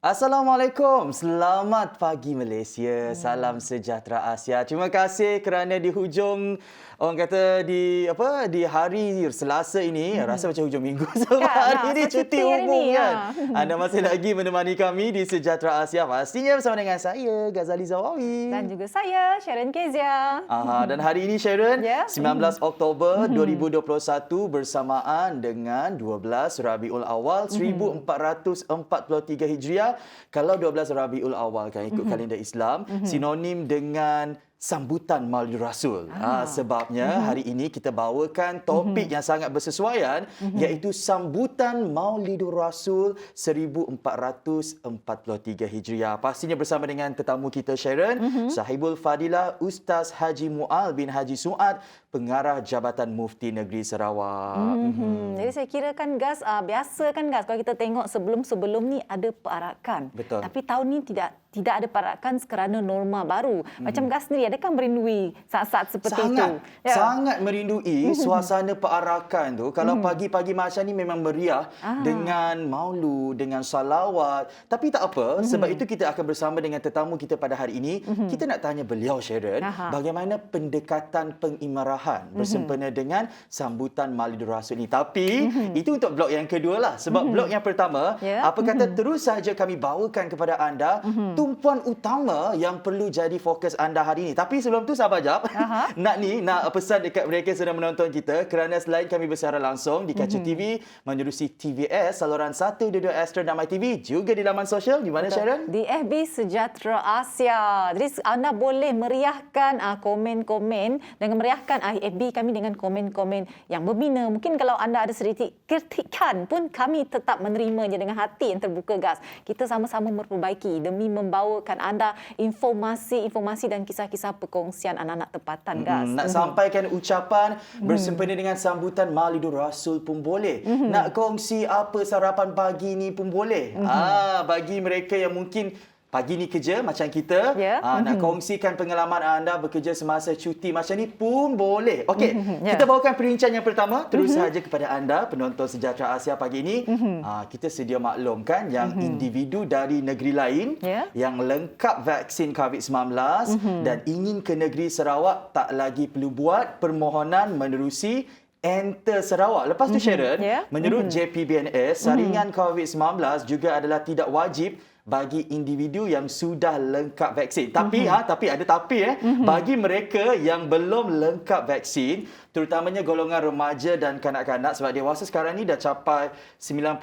Assalamualaikum. Selamat pagi Malaysia. Salam sejahtera Asia. Terima kasih kerana di hujung orang kata di hari Selasa ini rasa macam hujung minggu sebab hari ini cuti umum kan. Anda masih lagi menemani kami di Sejahtera Asia pastinya bersama dengan saya Ghazali Zawawi dan juga saya Sharon Kezia. Dan hari ini Sharon 19 Oktober 2021 bersamaan dengan 12 Rabiul Awal 1443 Hijriah. Kalau 12 Rabiul Awal kan ikut kalender Islam sinonim dengan sambutan Maulidur Rasul. Sebabnya hari ini kita bawakan topik yang sangat bersesuaian iaitu sambutan Maulidur Rasul 1443 Hijriah. Pastinya bersama dengan tetamu kita Sharon, Sahibul Fadilah Ustaz Haji Mual bin Haji Suad, Pengarah Jabatan Mufti Negeri Sarawak. Jadi saya kira kan Gaz, biasa kan Gaz kalau kita tengok sebelum ni ada perarakan. Betul. Tapi tahun ni tidak ada perarakan kerana norma baru. Macam Gaz sendiri adakah merindui saat-saat seperti itu? Sangat merindui suasana perarakan tu. Kalau pagi-pagi macam ni memang meriah dengan maulud, dengan salawat. Tapi tak apa, sebab itu kita akan bersama dengan tetamu kita pada hari ini. Kita nak tanya beliau Sharon, bagaimana pendekatan pengimarahan bersempena dengan sambutan Maulidur Rasul ini. Tapi itu untuk blok yang kedua lah. Sebab blok yang pertama, apa kata terus saja kami bawakan kepada anda tumpuan utama yang perlu jadi fokus anda hari ini. Tapi sebelum tu sabar jap. Nak pesan dekat mereka yang sedang menonton kita kerana selain kami bersiaran langsung di Kaca TV menerusi TVS saluran 122 Astro dan MyTV juga di laman sosial di mana Sharon? Di FB Sejahtera Asia. Jadi anda boleh meriahkan komen-komen dengan meriahkan FB kami dengan komen-komen yang berbina. Mungkin kalau anda ada sedikit kritikan pun kami tetap menerimanya dengan hati yang terbuka Gaz. Kita sama-sama memperbaiki demi membawakan anda informasi dan kisah-kisah perkongsian anak-anak tempatan Gaz. Nak sampaikan ucapan bersempena dengan sambutan Maulidur Rasul pun boleh. Nak kongsi apa sarapan pagi ni pun boleh. Bagi mereka yang mungkin pagi ni kerja macam kita, nak kongsikan pengalaman anda bekerja semasa cuti macam ni pun boleh. Okey, kita bawakan perincian yang pertama terus sahaja kepada anda penonton Sejahtera Asia pagi ini. Kita sedia maklumkan yang individu dari negeri lain yang lengkap vaksin COVID-19 dan ingin ke negeri Sarawak tak lagi perlu buat permohonan menerusi Enter Sarawak. Lepas tu Sharon, menurut JPBNS, saringan COVID-19 juga adalah tidak wajib bagi individu yang sudah lengkap vaksin. Tapi ada tapi bagi mereka yang belum lengkap vaksin, terutamanya golongan remaja dan kanak-kanak, sebab dewasa sekarang ni dah capai 90%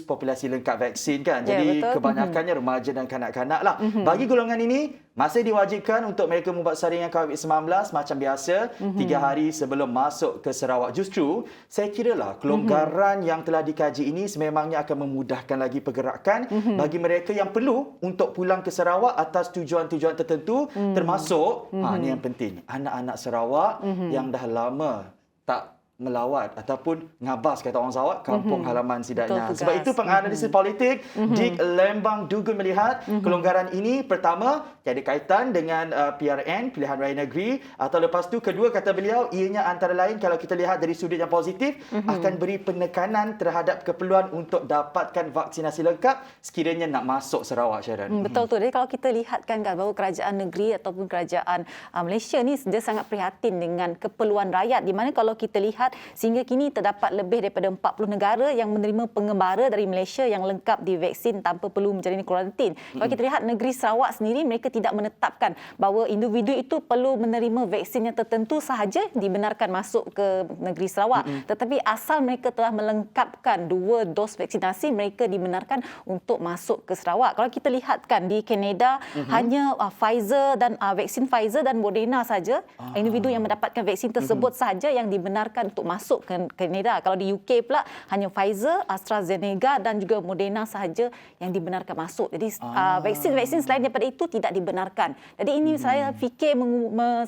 populasi lengkap vaksin kan. Jadi kebanyakannya remaja dan kanak-kanak lah. Bagi golongan ini masih diwajibkan untuk mereka membuat saringan COVID-19 macam biasa 3 hari sebelum masuk ke Sarawak. Justru saya kiralah kelonggaran yang telah dikaji ini sememangnya akan memudahkan lagi pergerakan bagi mereka yang perlu untuk pulang ke Sarawak atas tujuan-tujuan tertentu, termasuk ni yang penting, anak-anak Sarawak yang dah lama tak melawat ataupun ngabas kata orang Sarawak kampung halaman sidaknya. Sebab itu penganalisis politik Dik Lembang Dugun melihat kelonggaran ini pertama tiada kaitan dengan PRN pilihan raya negeri, atau lepas tu kedua kata beliau ianya antara lain kalau kita lihat dari sudut yang positif akan beri penekanan terhadap keperluan untuk dapatkan vaksinasi lengkap sekiranya nak masuk Sarawak Sharon. Betul tu. Jadi kalau kita lihatkan bahawa kerajaan negeri ataupun kerajaan Malaysia ni dia sangat prihatin dengan keperluan rakyat, di mana kalau kita lihat sehingga kini terdapat lebih daripada 40 negara yang menerima pengembara dari Malaysia yang lengkap divaksin tanpa perlu menjalani kuarantin. Kalau kita lihat negeri Sarawak sendiri, mereka tidak menetapkan bahawa individu itu perlu menerima vaksin yang tertentu sahaja dibenarkan masuk ke negeri Sarawak. Tetapi asal mereka telah melengkapkan 2 dos vaksinasi, mereka dibenarkan untuk masuk ke Sarawak. Kalau kita lihatkan di Kanada, hanya Pfizer dan vaksin Pfizer dan Moderna saja, individu yang mendapatkan vaksin tersebut sahaja yang dibenarkan untuk masuk ke Kanada. Kalau di UK pula hanya Pfizer, AstraZeneca dan juga Moderna sahaja yang dibenarkan masuk. Jadi vaksin-vaksin selain daripada itu tidak dibenarkan. Jadi ini saya fikir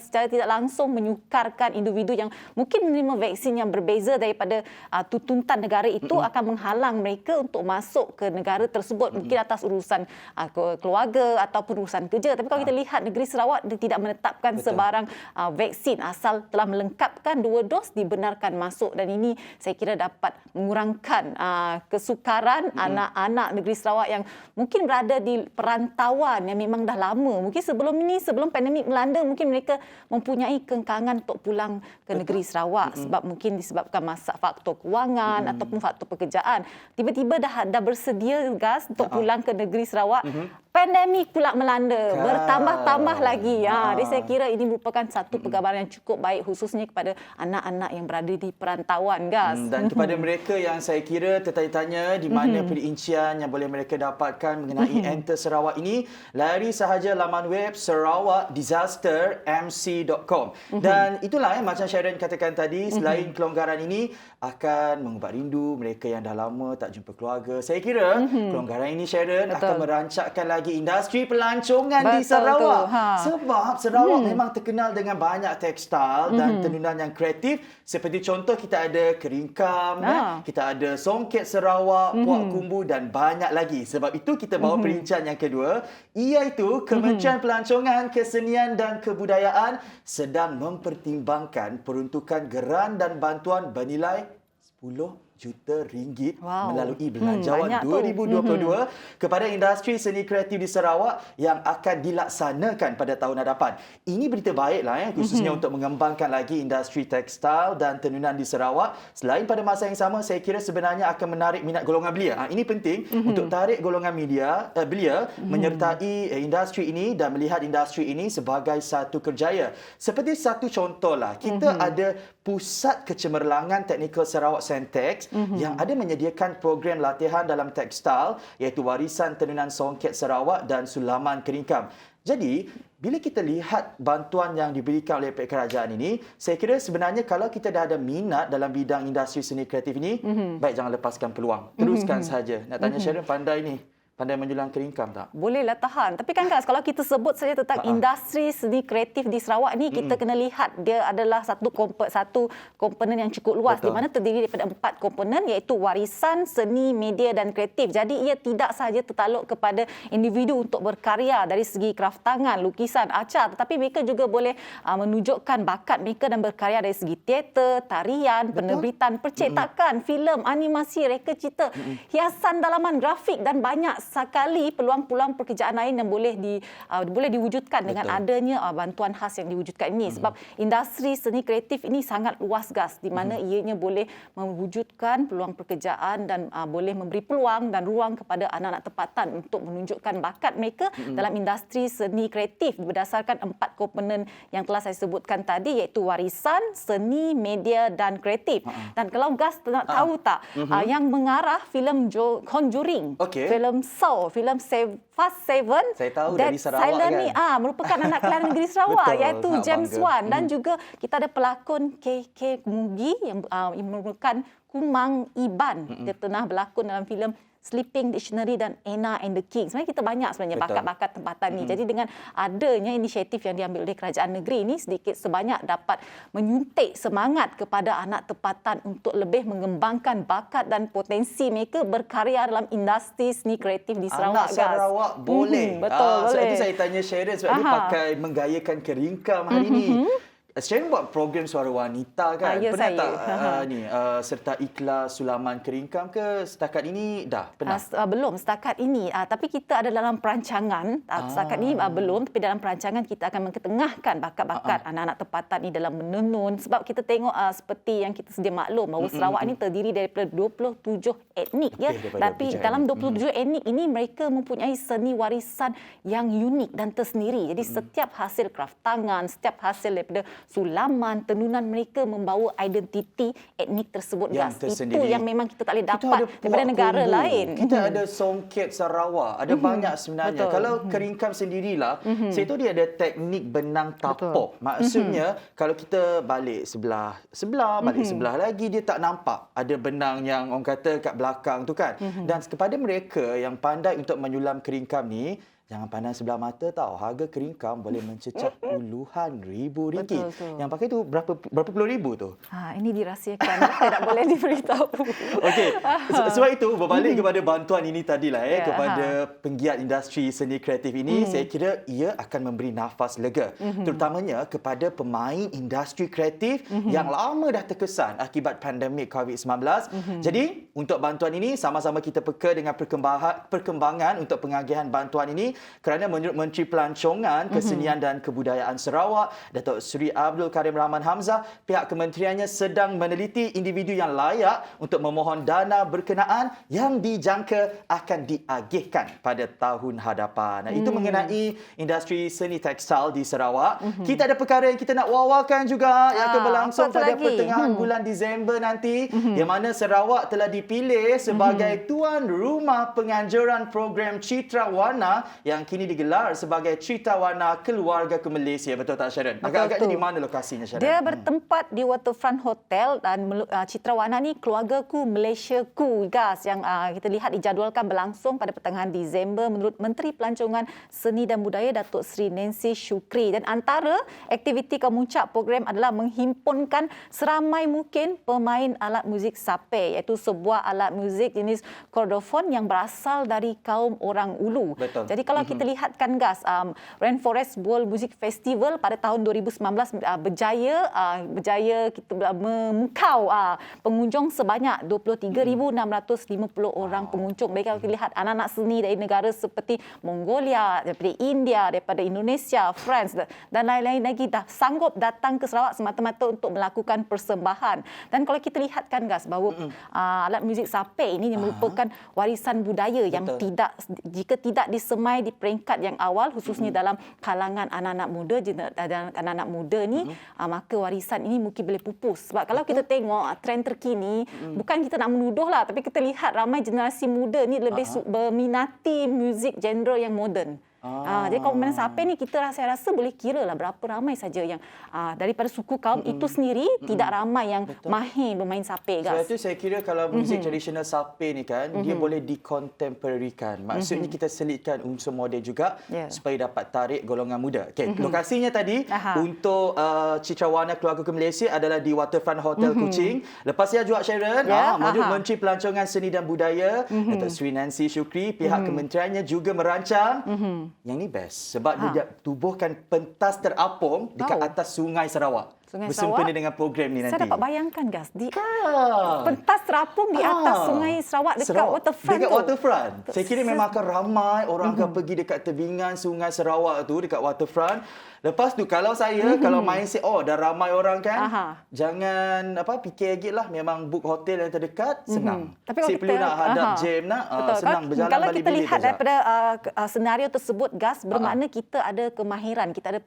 secara tidak langsung menyukarkan individu yang mungkin menerima vaksin yang berbeza daripada tuntutan negara itu akan menghalang mereka untuk masuk ke negara tersebut, mungkin atas urusan keluarga ataupun urusan kerja. Tapi kalau kita lihat negeri Sarawak, dia tidak menetapkan sebarang vaksin asal telah melengkapkan 2 dos dibenarkan dibenarkan masuk, dan ini saya kira dapat mengurangkan kesukaran anak-anak negeri Sarawak yang mungkin berada di perantauan yang memang dah lama. Mungkin sebelum pandemik melanda, mungkin mereka mempunyai kengkangan untuk pulang ke negeri Sarawak sebab mungkin disebabkan faktor kewangan ataupun faktor pekerjaan. Tiba-tiba dah bersedia gas untuk pulang ke negeri Sarawak. Pandemik pula melanda, bertambah-tambah lagi. Jadi saya kira ini merupakan satu pergambaran yang cukup baik khususnya kepada anak-anak yang berada di perantauan, gas. Dan kepada mereka yang saya kira tertanya-tanya di mana perincian yang boleh mereka dapatkan mengenai Enter Sarawak ini, lari sahaja laman web sarawakdisastermc.com. Dan itulah macam Sharon katakan tadi, selain kelonggaran ini akan mengubat rindu mereka yang dah lama tak jumpa keluarga. Saya kira kelonggaran ini, Sharon, akan merancakkan lagi industri pelancongan di Sarawak. Sebab Sarawak memang terkenal dengan banyak tekstil dan tenunan yang kreatif. Seperti contoh, kita ada keringkam, kita ada songket Sarawak, puak kumbu dan banyak lagi. Sebab itu kita bawa perincian yang kedua, iaitu Kementerian Pelancongan, Kesenian dan Kebudayaan sedang mempertimbangkan peruntukan geran dan bantuan bernilai 10 juta ringgit melalui Belanjawan 2022 kepada industri seni kreatif di Sarawak yang akan dilaksanakan pada tahun hadapan. Ini berita baiklah khususnya untuk mengembangkan lagi industri tekstil dan tenunan di Sarawak. Selain pada masa yang sama, saya kira sebenarnya akan menarik minat golongan belia. Ini penting untuk tarik golongan belia menyertai industri ini dan melihat industri ini sebagai satu kerjaya. Seperti satu contohlah, kita ada Pusat Kecemerlangan Teknikal Sarawak Sentex yang ada menyediakan program latihan dalam tekstil iaitu warisan tenunan songket Sarawak dan sulaman keringkam. Jadi, bila kita lihat bantuan yang diberikan oleh pihak kerajaan ini, saya kira sebenarnya kalau kita dah ada minat dalam bidang industri seni kreatif ini, baik jangan lepaskan peluang. Teruskan saja. Nak tanya Sharon, pandai ni? Pandai menjulang keringkam tak? Bolehlah tahan. Tapi kan, guys, kalau kita sebut saja tentang industri seni kreatif di Sarawak ni, kita kena lihat dia adalah satu komponen yang cukup luas. Di mana terdiri daripada 4 komponen iaitu warisan, seni, media dan kreatif. Jadi ia tidak sahaja tertakluk kepada individu untuk berkarya dari segi kraftangan, lukisan, acar, tetapi mereka juga boleh menunjukkan bakat mereka dan berkarya dari segi teater, tarian, penerbitan, percetakan, filem, animasi, reka cita, hiasan dalaman, grafik dan banyak sekali peluang-peluang pekerjaan lain yang boleh diwujudkan dengan adanya bantuan khas yang diwujudkan ini. Sebab industri seni kreatif ini sangat luas, gas, di mana ianya boleh mewujudkan peluang pekerjaan dan boleh memberi peluang dan ruang kepada anak-anak tempatan untuk menunjukkan bakat mereka dalam industri seni kreatif berdasarkan 4 komponen yang telah saya sebutkan tadi, iaitu warisan, seni, media dan kreatif. Dan kalau, gas, nak tahu tak yang mengarah filem Conjuring, filem Saw, filem Fast Seven, saya tahu Dead dari Sarawak Silent kan? ni merupakan anak kelahiran negeri Sarawak, iaitu James bangga. Wan. Dan juga kita ada pelakon KK Mugi yang merupakan Kumang Iban. Dia pernah berlakon dalam filem Sleeping Dictionary dan Anna and the King. Sebenarnya kita banyak bakat-bakat tempatan ni. Jadi dengan adanya inisiatif yang diambil oleh kerajaan negeri ini, sedikit sebanyak dapat menyuntik semangat kepada anak tempatan untuk lebih mengembangkan bakat dan potensi mereka berkarya dalam industri seni kreatif di Sarawak. Anak Sarawak boleh. Betul, boleh. Sebab itu saya tanya Sharon sebab dia pakai menggayakan keringkam hari ini. Sharon buat program Suara Wanita kan? Ya, pernah saya. tak serta ikhlas sulaman keringkam ke setakat ini dah? Pernah? Belum setakat ini. Tapi kita ada dalam perancangan. Setakat ini belum. Tapi dalam perancangan kita akan mengetengahkan bakat-bakat anak-anak tempatan ini dalam menenun. Sebab kita tengok seperti yang kita sedia maklum bahawa Sarawak ini terdiri daripada 27 etnik. Tapi dalam 27 etnik ini mereka mempunyai seni warisan yang unik dan tersendiri. Jadi setiap hasil kraftangan, setiap hasil daripada sulaman, tenunan mereka membawa identiti etnik tersebut, yang gas. tersendiri. Itu yang memang kita tak boleh dapat daripada negara kumbu. lain. Kita ada songket Sarawak. Ada banyak sebenarnya. Kalau keringkam sendirilah, saya tahu dia ada teknik benang tapok. Maksudnya, kalau kita balik sebelah, balik sebelah lagi, dia tak nampak ada benang yang orang kata kat belakang tu kan. Dan kepada mereka yang pandai untuk menyulam keringkam ni, jangan pandang sebelah mata tau. Harga keringkam boleh mencecah puluhan ribu ringgit. Betul. Yang pakai tu berapa puluh ribu tu? Ini dirahsiakan. Tidak boleh diberitahu. Okey. Sebab itu berbalik kepada bantuan ini tadilah kepada penggiat industri seni kreatif ini, saya kira ia akan memberi nafas lega. Terutamanya kepada pemain industri kreatif yang lama dah terkesan akibat pandemik COVID-19. Jadi, untuk bantuan ini sama-sama kita peka dengan perkembangan untuk pengagihan bantuan ini kerana menurut Menteri Pelancongan, Kesenian dan Kebudayaan Sarawak, Datuk Seri Abdul Karim Rahman Hamzah, pihak kementeriannya sedang meneliti individu yang layak untuk memohon dana berkenaan yang dijangka akan diagihkan pada tahun hadapan. Itu mengenai industri seni tekstil di Sarawak. Kita ada perkara yang kita nak wawarkan juga yang akan berlangsung pada pertengahan bulan Disember nanti, yang mana Sarawak telah dipilih sebagai tuan rumah penganjuran program Citra Warna yang kini digelar sebagai Citra Warna Keluarga ke Malaysia. Betul tak, Sharon? Agak-agaknya di mana lokasinya, Sharon? Dia bertempat di Waterfront Hotel dan Citra Warna ni Keluargaku Malaysiaku, guys, yang kita lihat dijadualkan berlangsung pada pertengahan Disember menurut Menteri Pelancongan Seni dan Budaya Datuk Seri Nancy Shukri. Dan antara aktiviti kemuncak program adalah menghimpunkan seramai mungkin pemain alat muzik sape, iaitu sebuah alat muzik jenis kordofon yang berasal dari kaum orang Ulu. Betul. Jadi kalau kita lihatkan, guys, Rainforest World Music Festival pada tahun 2019 berjaya kita memukau pengunjung sebanyak 23,650 orang pengunjung. Mereka kita lihat anak-anak seni dari negara seperti Mongolia, daripada India, daripada Indonesia, France dan lain-lain lagi dah sanggup datang ke Sarawak semata-mata untuk melakukan persembahan. Dan kalau kita lihatkan, guys, bahawa alat muzik sape ini merupakan warisan budaya yang jika tidak disemai di peringkat yang awal, khususnya dalam kalangan anak-anak muda, anak-anak muda ni, maka warisan ini mungkin boleh pupus. Sebab kalau kita tengok trend terkini, bukan kita nak menuduh lah, tapi kita lihat ramai generasi muda ni lebih berminati muzik genre yang moden. Jadi kalau pemain sape ni saya rasa boleh kira lah berapa ramai saja yang daripada suku kaum itu sendiri tidak ramai yang mahir bermain sape, guys. Sebab itu saya kira kalau muzik tradisional sape ni kan dia boleh dikontemporarikan. Maksudnya kita selitkan unsur moden juga supaya dapat tarik golongan muda. Lokasinya tadi untuk Citra Warna Keluarga ke Malaysia adalah di Waterfront Hotel Kuching. Lepas saya juga, Sharon, menurut Menteri Pelancongan Seni dan Budaya Datuk Seri Nancy Shukri, pihak kementeriannya juga merancang yang ni best sebab dia tubuhkan pentas terapung dekat atas Sungai Sarawak. Bersempena dengan program ni nanti. Saya dapat bayangkan, guys, di pentas terapung di atas Sungai Sarawak dekat Waterfront. Dekat Waterfront. Saya kira memang akan ramai orang akan pergi dekat tebingan Sungai Sarawak tu, dekat Waterfront. Lepas tu kalau kalau mindset dah ramai orang kan, jangan fikir lagi lah, memang book hotel yang terdekat senang. Tapi kalau perlu nak hadap jam senang berjalan kalau balik kita bilik lihat saja. daripada senario tersebut, guys, bermakna kita ada kemahiran, kita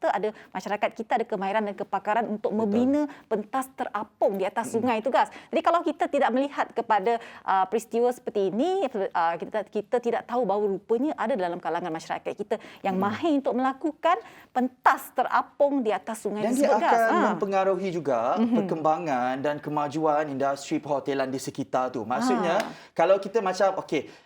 ada masyarakat kita ada kemahiran dan kepakaran untuk membina pentas terapung di atas sungai itu, guys. Jadi kalau kita tidak melihat kepada peristiwa seperti ini, kita tidak tahu bahawa rupanya ada dalam kalangan masyarakat kita yang mahir untuk melakukan pentas terapung di atas sungai dan tersebut, dia guys. akan mempengaruhi juga perkembangan dan kemajuan industri perhotelan di sekitar tu. Maksudnya kalau kita macam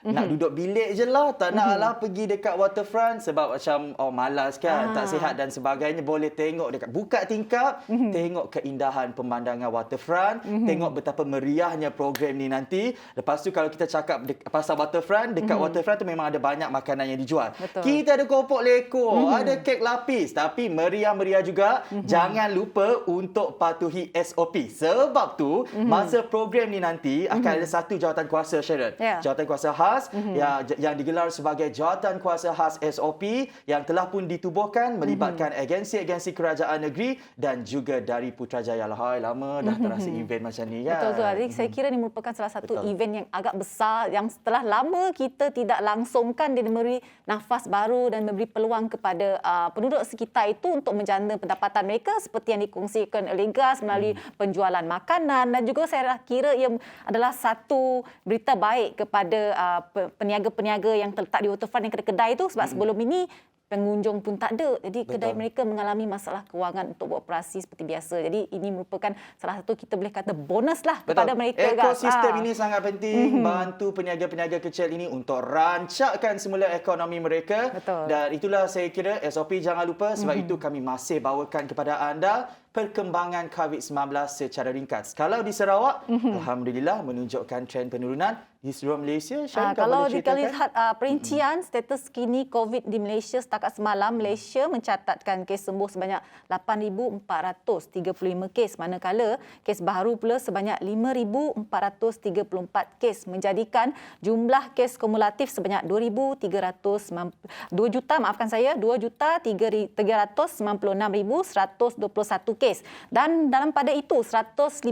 nak duduk bilik je lah, tak naklah pergi dekat waterfront sebab macam malas kan, tak sihat dan sebagainya, boleh tengok dekat buka tingkap, tengok keindahan pemandangan waterfront, tengok betapa meriahnya program ni nanti. Lepas tu kalau kita cakap pasal waterfront, dekat waterfront tu memang ada banyak makanan yang dijual. Betul. Kita ada keropok leko, ada kek lapis, tapi meriah-meriah juga. Jangan lupa untuk patuhi SOP. Sebab tu masa program ni nanti akan ada satu jawatan kuasa, Sharon. Jawatan kuasa khas yang digelar sebagai jawatan kuasa khas SOP yang telah pun ditubuhkan melibatkan agensi-agensi kerajaan negeri dan juga dari Putrajaya. Lama dah terasa event macam ni kan. Betul. Jadi saya kira ini merupakan salah satu event yang agak besar yang setelah lama kita tidak langsungkan, dia memberi nafas baru dan memberi peluang kepada penduduk sekitar itu untuk menjana pendapatan mereka seperti yang dikongsikan oleh GAS melalui penjualan makanan, dan juga saya kira ia adalah satu berita baik kepada peniaga-peniaga yang terletak di waterfront yang kedai-kedai itu, sebab sebelum ini pengunjung pun tak ada. Jadi kedai Betul. mereka mengalami masalah kewangan untuk beroperasi seperti biasa. Jadi ini merupakan salah satu kita boleh kata bonus lah kepada mereka. Ekosistem ini sangat penting, bantu peniaga-peniaga kecil ini untuk rancakkan semula ekonomi mereka. Betul. Dan itulah saya kira SOP jangan lupa, sebab itu kami masih bawakan kepada anda perkembangan COVID-19 secara ringkas. Kalau di Sarawak, alhamdulillah menunjukkan trend penurunan di seluruh Malaysia. Syarif, Kalau boleh kita ceritakan? lihat perincian status kini COVID di Malaysia setakat semalam, Malaysia mencatatkan kes sembuh sebanyak 8,435 kes, manakala kes baru pula sebanyak 5,434 kes, menjadikan jumlah kes kumulatif sebanyak 2,396,121 kes. Dan dalam pada itu 151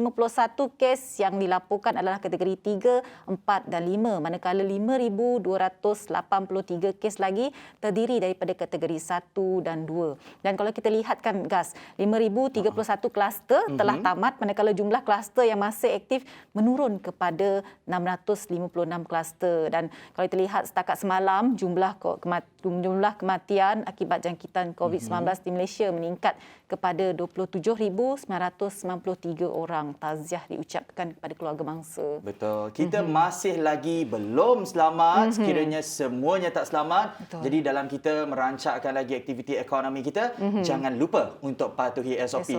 kes yang dilaporkan adalah kategori 3, 4 dan 5, manakala 5,283 kes lagi terdiri daripada kategori 1 dan 2. Dan kalau kita lihatkan gas, 5,031 kluster telah tamat, manakala jumlah kluster yang masih aktif menurun kepada 656 kluster. Dan kalau kita lihat setakat semalam, jumlah kematian akibat jangkitan COVID-19 di Malaysia meningkat kepada 27,993 orang. Taziah diucapkan kepada keluarga mangsa. Betul. Kita masih lagi belum selamat. Sekiranya semuanya tak selamat. Betul. Jadi dalam kita merancakkan lagi aktiviti ekonomi kita, jangan lupa untuk patuhi SOP.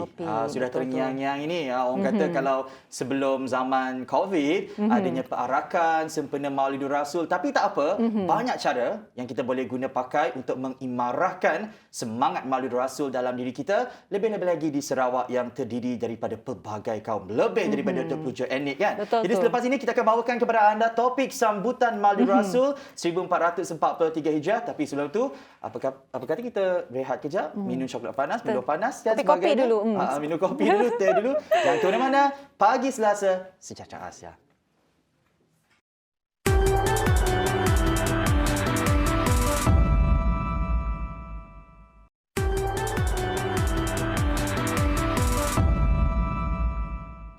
Sudah terngiang-ngiang ini. Orang kata kalau sebelum zaman COVID, adanya perarakan, sempena Maulidur Rasul. Tapi tak apa, banyak cara yang kita boleh guna pakai untuk mengimarahkan semangat Maulidur Rasul dalam diri kita. Lebih-lebih lagi di Sarawak yang terdiri daripada pelbagai kaum. Lebih daripada 27 etnik kan. Betul, Jadi selepas ini kita akan bawakan kepada anda topik sambutan Maulidur Rasul 1443 Hijrah. Tapi sebelum tu, apa kata kita rehat kejap, minum coklat panas, minum panas dan Kopi sebagainya. dulu. Minum kopi dulu, teh dulu. Jangan ke mana-mana. Pagi Selasa, Sejahtera Asia.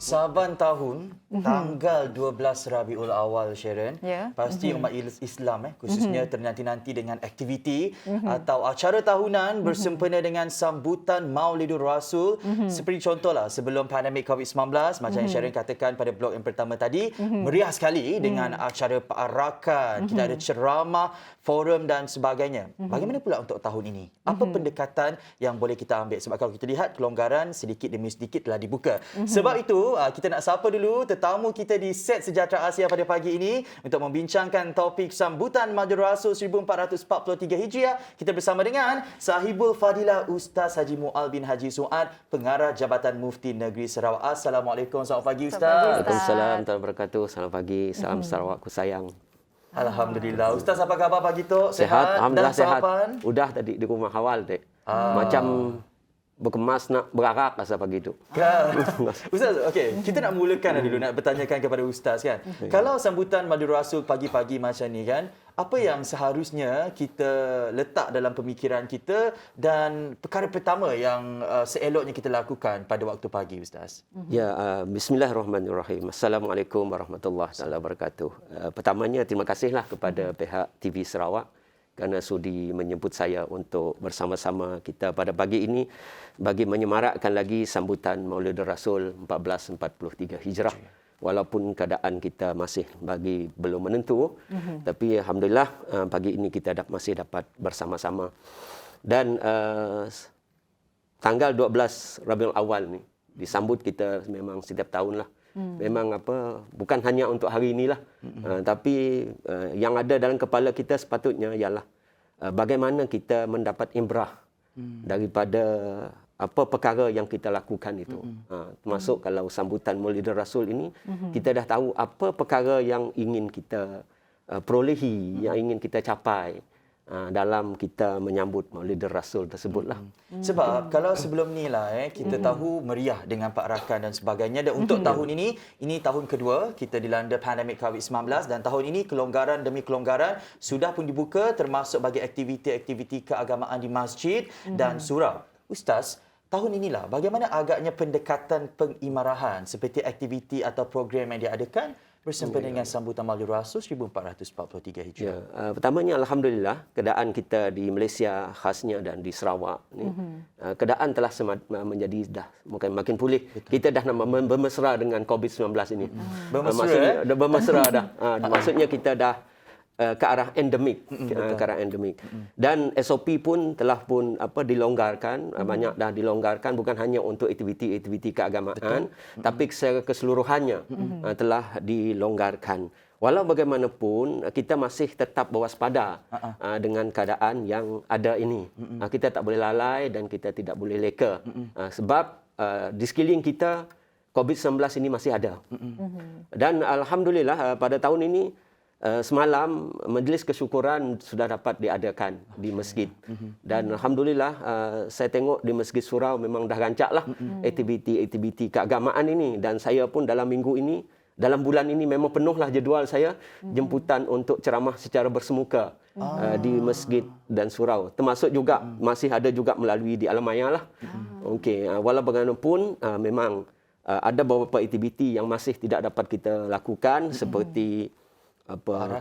Saban tahun, tanggal 12 Rabiul Awal, Sharon, Ya. pasti umat Islam khususnya ternanti-nanti dengan aktiviti atau acara tahunan bersempena dengan sambutan Maulidur Rasul. Seperti contohlah sebelum pandemik COVID-19, macam yang Sharon katakan pada blog yang pertama tadi, meriah sekali dengan acara perarakan, kita ada ceramah, forum dan sebagainya. Bagaimana pula untuk tahun ini? Apa pendekatan yang boleh kita ambil? Sebab kalau kita lihat kelonggaran sedikit demi sedikit telah dibuka. Sebab itu, kita nak sapa dulu tetamu kita di set Sejahtera Asia pada pagi ini untuk membincangkan topik sambutan Maulidur Rasul 1443 Hijriah. Kita bersama dengan Sahibul Fadilah Ustaz Haji Mual bin Haji Suad, Pengarah Jabatan Mufti Negeri Sarawak. Assalamualaikum. Selamat pagi Ustaz. Waalaikumsalam warahmatullahi wabarakatuh. Selamat pagi. Salam Sarawakku sayang. Alhamdulillah. Ustaz, apa khabar pagi tu? Sehat. Alhamdulillah dan sehat. sarapan? Udah tadi di rumah awal, Dek. Macam berkemas nak berarak rasa pagi tu. Ustaz, okey, kita nak mulakan dulu, nak bertanyakan kepada Ustaz kan. Kalau sambutan Maulidur Rasul pagi-pagi macam ni kan, apa yang seharusnya kita letak dalam pemikiran kita dan perkara pertama yang seeloknya kita lakukan pada waktu pagi, Ustaz? Ya, bismillahirrahmanirrahim. Assalamualaikum warahmatullahi wabarakatuh. Pertamanya terima kasihlah kepada pihak TV Sarawak kerana sudi menjemput saya untuk bersama-sama kita pada pagi ini bagi menyemarakkan lagi sambutan Maulidur Rasul 1443 Hijrah. Walaupun keadaan kita masih bagi belum menentu, tapi alhamdulillah pagi ini kita masih dapat bersama-sama. Dan tanggal 12 Rabiul Awal ni disambut kita memang setiap tahun lah. Memang bukan hanya untuk hari inilah, tapi yang ada dalam kepala kita sepatutnya ialah bagaimana kita mendapat imbrah daripada apa perkara yang kita lakukan itu. Termasuk kalau sambutan Maulidur Rasul ini, kita dah tahu apa perkara yang ingin kita perolehi, yang ingin kita capai dalam kita menyambut Maulidur Rasul tersebutlah. Sebab kalau sebelum ni lah kita tahu meriah dengan perarakan dan sebagainya, dan untuk tahun ini tahun kedua kita dilanda pandemik COVID-19, dan tahun ini kelonggaran demi kelonggaran sudah pun dibuka termasuk bagi aktiviti-aktiviti keagamaan di masjid dan surau. Ustaz, tahun inilah bagaimana agaknya pendekatan pengimarahan seperti aktiviti atau program yang diadakan bersempena dengan sambutan Maulid Rasul 1443 Hijrah? Pertamanya alhamdulillah keadaan kita di Malaysia khasnya dan di Sarawak ni keadaan telah menjadi dah makin pulih. Kita dah bermesra dengan COVID-19 ini. Maksudnya dah bermesra dah. Maksudnya kita dah ke arah endemik, ke arah endemik. Dan SOP pun telah dilonggarkan, banyak dah dilonggarkan bukan hanya untuk aktiviti-aktiviti keagamaan, tapi secara keseluruhannya telah dilonggarkan. Walau bagaimanapun kita masih tetap berwaspada dengan keadaan yang ada ini. Kita tak boleh lalai dan kita tidak boleh leka. Sebab di sekeliling kita COVID-19 ini masih ada. Dan alhamdulillah pada tahun ini semalam majlis kesyukuran sudah dapat diadakan di masjid. Dan alhamdulillah saya tengok di Masjid Surau memang dah rancaklah aktiviti-aktiviti keagamaan ini, dan saya pun dalam minggu ini, dalam bulan ini memang penuhlah jadual saya jemputan untuk ceramah secara bersemuka di masjid dan surau. Termasuk juga masih ada juga melalui di Alamaya lah. Okey, walau bagaimanapun memang ada beberapa aktiviti yang masih tidak dapat kita lakukan seperti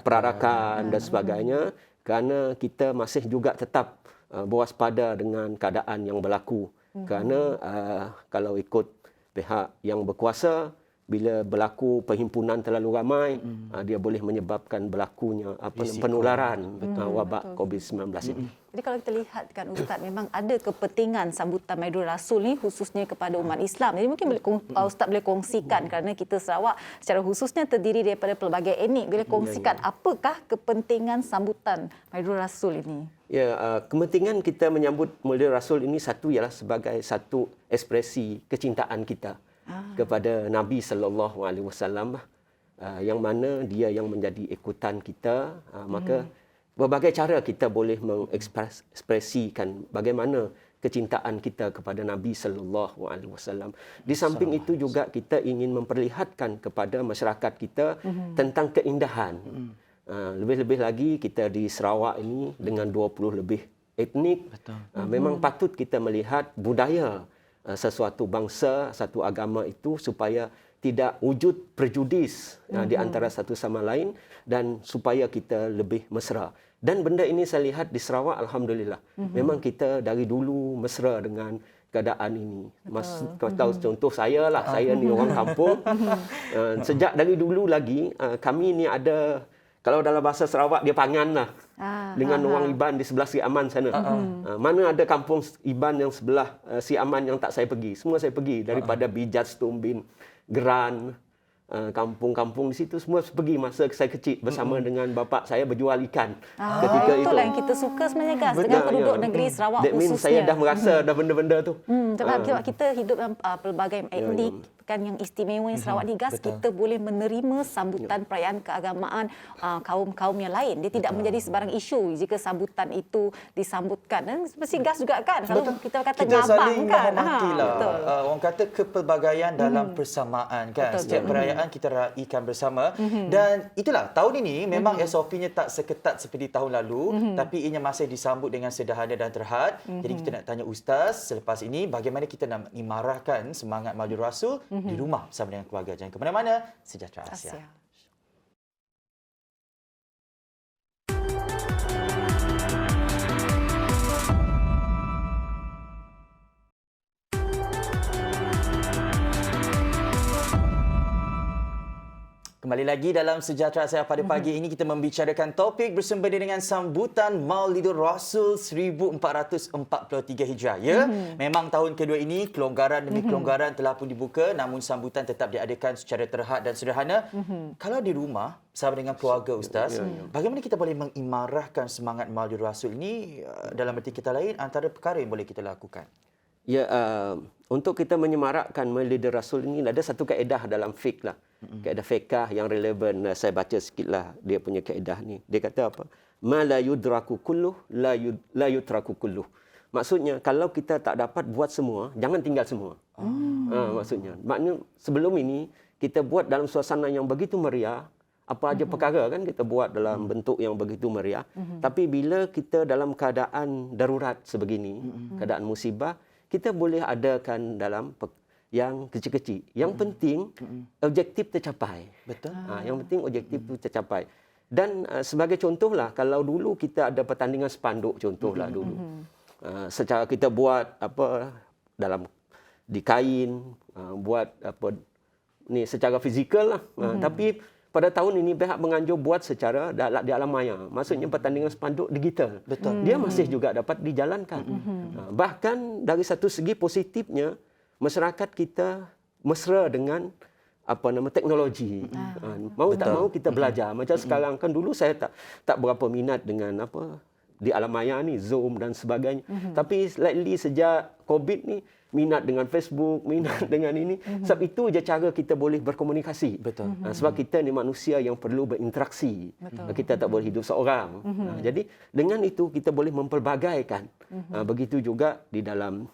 perarakan dan sebagainya, kerana kita masih juga tetap berwaspada dengan keadaan yang berlaku. Kerana kalau ikut pihak yang berkuasa, bila berlaku perhimpunan terlalu ramai, dia boleh menyebabkan berlakunya penularan wabak COVID-19 ini. Jadi kalau kita lihat kan Ustaz, memang ada kepentingan sambutan Maulid Rasul ni khususnya kepada umat Islam. Jadi mungkin Ustaz boleh kongsikan, kerana kita Sarawak secara khususnya terdiri daripada pelbagai etnik. Boleh kongsikan apakah kepentingan sambutan Maulid Rasul ini? Ya, kepentingan kita menyambut Maulid Rasul ini satu ialah sebagai satu ekspresi kecintaan kita kepada Nabi sallallahu alaihi wasallam, yang mana dia yang menjadi ikutan kita. Maka berbagai cara kita boleh mengekspresikan bagaimana kecintaan kita kepada Nabi sallallahu alaihi wasallam. Di samping itu juga kita ingin memperlihatkan kepada masyarakat kita tentang keindahan. Lebih-lebih lagi kita di Sarawak ini dengan 20 lebih etnik. Memang patut kita melihat budaya sesuatu bangsa, satu agama itu supaya tidak wujud prejudis di antara satu sama lain, dan supaya kita lebih mesra. Dan benda ini saya lihat di Sarawak alhamdulillah. Memang kita dari dulu mesra dengan keadaan ini. Kau tahu contoh saya lah, saya ni orang kampung. Sejak dari dulu lagi kami ni ada, kalau dalam bahasa Sarawak dia pangan lah. Dengan orang Iban di sebelah Sri Aman sana. Mana ada kampung Iban yang sebelah Sri Aman yang tak saya pergi. Semua saya pergi. Daripada Bijat, Stumbin, Geran, kampung-kampung di situ semua pergi masa saya kecil bersama dengan bapa saya berjual ikan ketika itu. Itulah yang kita suka sebenarnya guys, dengan penduduk negeri Sarawak That means khususnya. saya dah merasa dah benda-benda tu. Sebab kita hidup dalam pelbagai etnik, kan yang istimewa yang Sarawak ni guys, kita boleh menerima sambutan perayaan keagamaan kaum-kaum yang lain. Dia tidak menjadi sebarang isu jika sambutan itu disambutkan. Dan seperti gas juga kan, kalau kita kata kita ngabang saling kan. menghormatilah. Orang kata kepelbagaian dalam persamaan kan. Setiap perayaan kita raikan bersama. Dan itulah tahun ini memang SOP-nya tak seketat seperti tahun lalu, tapi ianya masih disambut dengan sederhana dan terhad. Jadi kita nak tanya Ustaz selepas ini, bagaimana kita nak mengimarahkan semangat Maulid Rasul di rumah bersama dengan keluarga. Jangan ke mana-mana. Sejahtera Asia. Kembali lagi dalam Sejahtera Saya pada pagi ini, kita membicarakan topik bersempena dengan sambutan Maulidur Rasul 1443 Hijrah. Ya, memang tahun kedua ini kelonggaran demi kelonggaran telah pun dibuka, namun sambutan tetap diadakan secara terhad dan sederhana. Kalau di rumah bersama dengan keluarga Ustaz, bagaimana kita boleh mengimarahkan semangat Maulidur Rasul ini? Dalam erti kita lain, antara perkara yang boleh kita lakukan. Ya, untuk kita menyemarakkan Maulidur Rasul ini ada satu kaedah dalam fiqh lah. Kaedah fiqh yang relevan, saya baca sikitlah dia punya kaedah ni. Dia kata apa? Ma la yudraku kulluh la yutraku kulluh. Maksudnya kalau kita tak dapat buat semua, jangan tinggal semua. Maksudnya. Maknanya sebelum ini kita buat dalam suasana yang begitu meriah, apa aja perkara kan kita buat dalam bentuk yang begitu meriah. Tapi bila kita dalam keadaan darurat sebegini, keadaan musibah, kita boleh adakan dalam yang kecil-kecil. Yang penting objektif tercapai. Betul. Yang penting objektif itu tercapai. Dan sebagai contohlah, kalau dulu kita ada pertandingan spanduk contohlah dulu. Secara kita buat dalam di kain, buat ni secara fizikal lah. Tapi pada tahun ini pihak menganjur buat secara di alam maya. Maksudnya pertandingan spanduk digital. Betul. Dia masih juga dapat dijalankan. Bahkan dari satu segi positifnya, masyarakat kita mesra dengan teknologi. Mau tak mau kita belajar. Macam sekarang kan dulu saya tak berapa minat dengan di alam maya ni, Zoom dan sebagainya. Tapi slightly sejak COVID ni, minat dengan Facebook, minat dengan ini. Sebab itu je cara kita boleh berkomunikasi. Betul. Sebab kita ni manusia yang perlu berinteraksi. Kita tak boleh hidup seorang. Jadi dengan itu kita boleh memperbagaikan. Begitu juga di dalam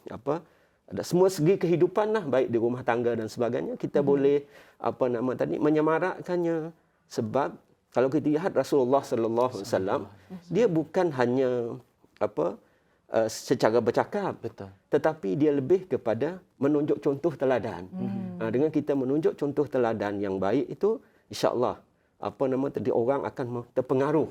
ada semua segi kehidupan lah, baik di rumah tangga dan sebagainya, kita boleh menyemarakkannya. Sebab kalau kita lihat Rasulullah sallallahu alaihi wasallam, dia bukan hanya secara bercakap, Betul. tetapi dia lebih kepada menunjuk contoh teladan. Dengan kita menunjuk contoh teladan yang baik itu, insya-Allah orang akan terpengaruh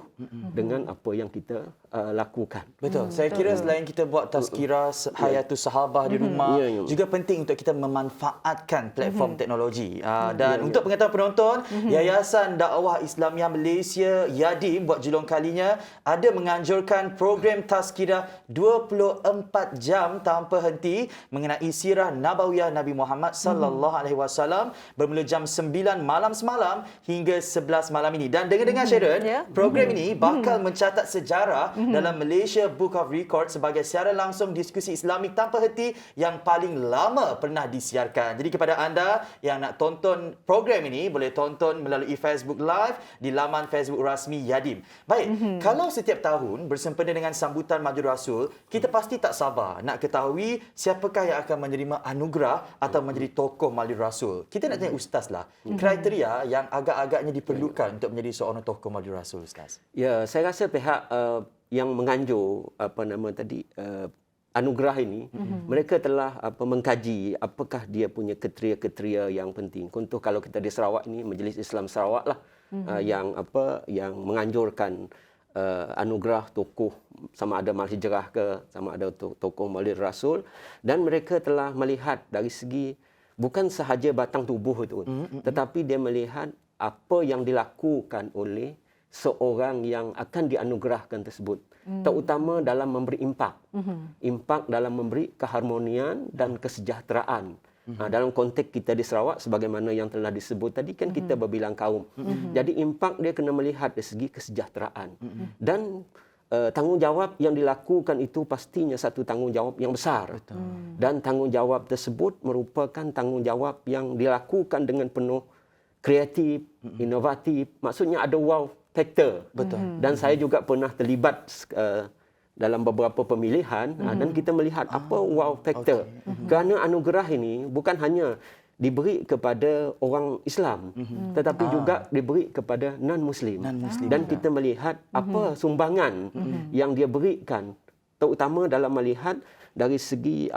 dengan apa yang kita lakukan. Betul. Saya kira selain kita buat tazkirah hayatus sahabah di rumah, juga penting untuk kita memanfaatkan platform teknologi. Dan untuk pengetahuan penonton, Yayasan Dakwah Islamiah Malaysia YADIM buat julung kalinya ada menganjurkan program tazkirah 24 jam tanpa henti mengenai sirah nabawiyah Nabi Muhammad sallallahu alaihi wasallam bermula jam 9 malam semalam hingga 11 malam ini. Dan dengan Sharon, program ini bakal mencatat sejarah dalam Malaysia Book of Records sebagai siaran langsung diskusi Islamik tanpa henti yang paling lama pernah disiarkan. Jadi kepada anda yang nak tonton program ini, boleh tonton melalui Facebook Live di laman Facebook rasmi YADIM. Baik, kalau setiap tahun bersempena dengan sambutan Maulid Rasul, kita pasti tak sabar nak ketahui siapakah yang akan menerima anugerah atau menjadi tokoh Maulid Rasul. Kita nak tanya Ustaz lah, kriteria yang agak-agaknya diperlukan untuk menjadi seorang tokoh Maulid Rasul, Ustaz. Ya, saya rasa pihak yang menganjur anugerah ini, mereka telah mengkaji apakah dia punya kriteria-kriteria yang penting. Contoh kalau kita di Sarawak ini, Majlis Islam Sarawak lah yang menganjurkan anugerah tokoh, sama ada Mal Hijrah ke, sama ada tokoh Maulid Rasul, dan mereka telah melihat dari segi bukan sahaja batang tubuh itu, tetapi dia melihat apa yang dilakukan oleh seorang yang akan dianugerahkan tersebut, terutama dalam memberi impak. Impak dalam memberi keharmonian dan kesejahteraan. Dalam konteks kita di Sarawak, sebagaimana yang telah disebut tadi, kan kita berbilang kaum. Jadi impak dia kena melihat dari segi kesejahteraan. Dan tanggungjawab yang dilakukan itu pastinya satu tanggungjawab yang besar. Dan tanggungjawab tersebut merupakan tanggungjawab yang dilakukan dengan penuh kreatif, inovatif. Maksudnya ada wow factor. Betul. Dan saya juga pernah terlibat dalam beberapa pemilihan dan kita melihat apa wow factor. Kerana anugerah ini bukan hanya diberi kepada orang Islam, tetapi juga diberi kepada non-Muslim. Dan kita melihat apa sumbangan yang dia berikan, terutama dalam melihat dari segi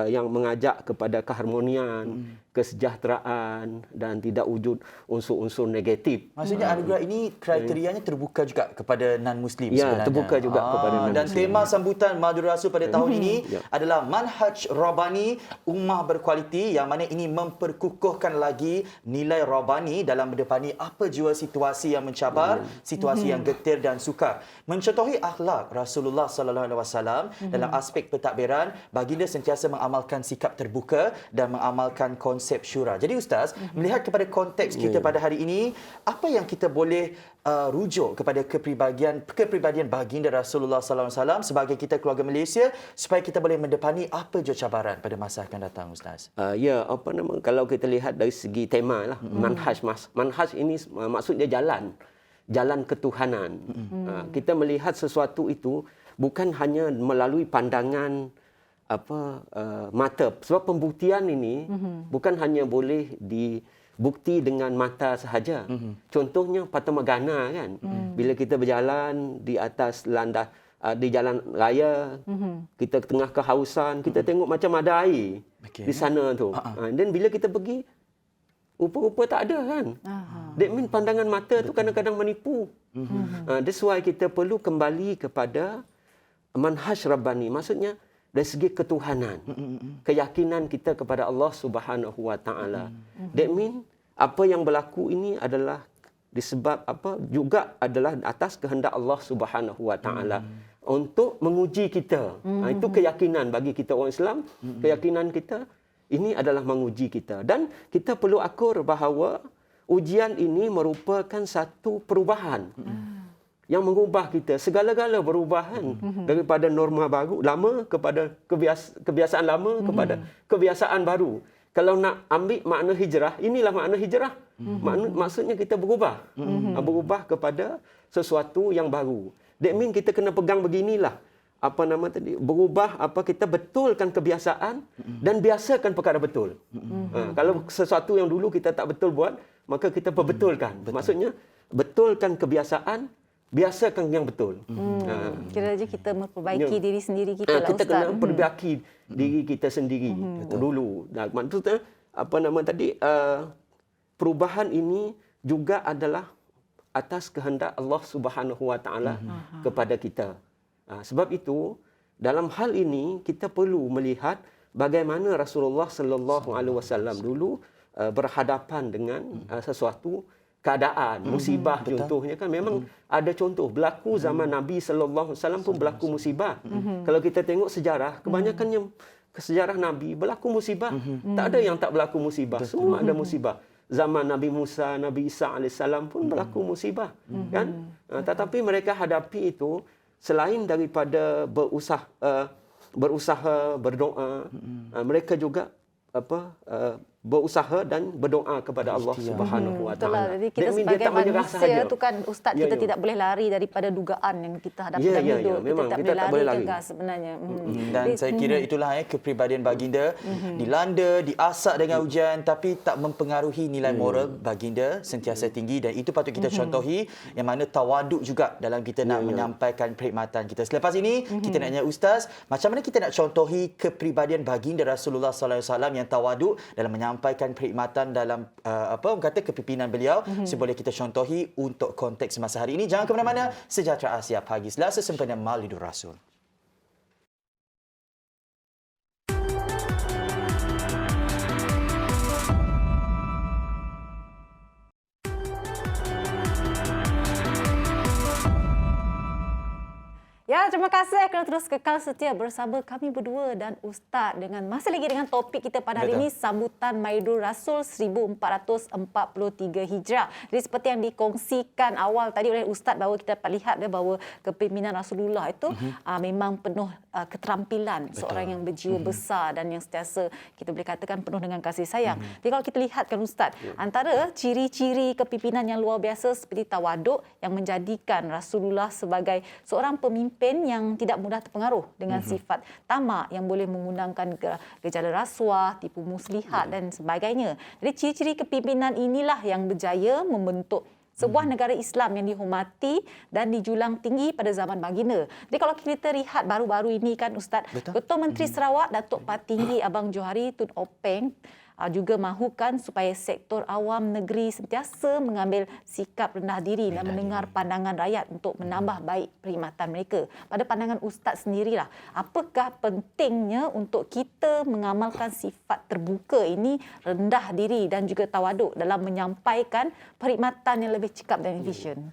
yang mengajak kepada keharmonian, kesejahteraan dan tidak wujud unsur-unsur negatif. Maksudnya anugerah ini kriterianya terbuka juga kepada non-Muslim Ya, sebenarnya. terbuka juga kepada non-Muslim. Dan tema sambutan Maulid Rasul pada tahun ini adalah Manhaj Rabbani Ummah Berkualiti, yang mana ini memperkukuhkan lagi nilai Rabbani dalam mendepani apa jua situasi yang mencabar, situasi yang getir dan sukar. Mencontohi akhlak Rasulullah sallallahu alaihi wasallam dalam aspek pentadbiran, baginda sentiasa mengamalkan sikap terbuka dan mengamalkan konsep syura. Jadi Ustaz, melihat kepada konteks kita pada hari ini, apa yang kita boleh rujuk kepada kepribadian baginda Rasulullah sallallahu alaihi wasallam sebagai kita keluarga Malaysia supaya kita boleh mendepani apa jua cabaran pada masa akan datang, Ustaz? Kalau kita lihat dari segi tema lah, manhaj ini maksudnya jalan ketuhanan. Kita melihat sesuatu itu bukan hanya melalui pandangan mata. Sebab pembuktian ini bukan hanya boleh dibukti dengan mata sahaja. Contohnya fatamorgana kan. Bila kita berjalan di atas landas di jalan raya, kita tengah kehausan, kita tengok macam ada air. di sana tu. Dan bila kita pergi, rupa-rupa tak ada kan. That mean pandangan mata tu kadang-kadang menipu. That's why kita perlu kembali kepada manhaj Rabbani. Maksudnya dari segi ketuhanan. Keyakinan kita kepada Allah Subhanahu Wa Taala. That mean apa yang berlaku ini adalah disebab apa juga adalah atas kehendak Allah Subhanahu Wa Taala untuk menguji kita. Itu keyakinan bagi kita orang Islam. Keyakinan kita ini adalah menguji kita. Dan kita perlu akur bahawa ujian ini merupakan satu perubahan yang mengubah kita. Segala-gala perubahan daripada norma baru, lama kepada kebiasaan lama kepada kebiasaan baru. Kalau nak ambil makna hijrah, inilah makna hijrah. Maksudnya kita berubah. Berubah kepada sesuatu yang baru. That mean kita kena pegang beginilah. Berubah kita betulkan kebiasaan dan biasakan perkara betul. Kalau sesuatu yang dulu kita tak betul buat, maka kita perbetulkan. Maksudnya betulkan kebiasaan, biasakan yang betul. Kira saja kita memperbaiki diri sendiri kita lah, kita Ustaz. kena perbaiki diri kita sendiri dulu. Maksudnya perubahan ini juga adalah atas kehendak Allah Subhanahu Wa Taala kepada kita. Sebab itu dalam hal ini kita perlu melihat bagaimana Rasulullah sallallahu alaihi wasallam dulu berhadapan dengan sesuatu keadaan musibah. Contohnya kan memang ada contoh berlaku zaman Nabi sallallahu alaihi wasallam pun berlaku musibah. Kalau kita tengok sejarah, kebanyakannya sejarah Nabi berlaku musibah. Tak ada yang tak berlaku musibah. Semua ada musibah. Zaman Nabi Musa, Nabi Isa alaihissalam pun berlaku musibah, kan? Tetapi mereka hadapi itu selain daripada berusaha berdoa, mereka juga berusaha dan berdoa kepada Allah Subhanahu Wa Taala. Jadi kita sebagai manusia tu kan Ustaz, kita tidak boleh lari daripada dugaan yang kita hadapi dalam hidup. Memang kita tak boleh lari ke sebenarnya. Dan saya kira itulah kepribadian baginda dilanda, diasak dengan ujian tapi tak mempengaruhi nilai moral baginda sentiasa tinggi, dan itu patut kita contohi, yang mana tawaduk juga dalam kita nak menyampaikan perkhidmatan kita. Selepas ini kita nak tanya Ustaz, macam mana kita nak contohi kepribadian baginda Rasulullah sallallahu alaihi wasallam yang tawaduk dalam menyampaikan perkhidmatan dalam kepimpinan beliau, boleh kita contohi untuk konteks semasa hari ini. Jangan ke mana-mana, Sejahtera Asia Pagi Selasa sempena Maulidur Rasul. Ya, terima kasih kerana terus kekal setia bersama kami berdua dan Ustaz dengan masih lagi dengan topik kita pada hari ini, sambutan Maulidur Rasul 1443 Hijrah. Jadi seperti yang dikongsikan awal tadi oleh Ustaz, bahawa kita dapat lihat bahawa kepimpinan Rasulullah itu memang penuh keterampilan, seorang yang berjiwa besar dan yang sentiasa kita boleh katakan penuh dengan kasih sayang. Jadi kalau kita lihatkan Ustaz, antara ciri-ciri kepimpinan yang luar biasa seperti tawaduk yang menjadikan Rasulullah sebagai seorang pemimpin yang tidak mudah terpengaruh dengan sifat tamak yang boleh mengundangkan gejala rasuah, tipu muslihat dan sebagainya. Jadi ciri-ciri kepimpinan inilah yang berjaya membentuk sebuah negara Islam yang dihormati dan dijulang tinggi pada zaman baginda. Jadi kalau kita lihat baru-baru ini kan Ustaz, Ketua Menteri Sarawak Datuk Patinggi Abang Johari Tun Openg juga mahukan supaya sektor awam negeri sentiasa mengambil sikap rendah diri dan mendengar pandangan rakyat untuk menambah baik perkhidmatan mereka. Pada pandangan Ustaz sendirilah, apakah pentingnya untuk kita mengamalkan sifat terbuka ini, rendah diri dan juga tawaduk dalam menyampaikan perkhidmatan yang lebih cekap dan efisien?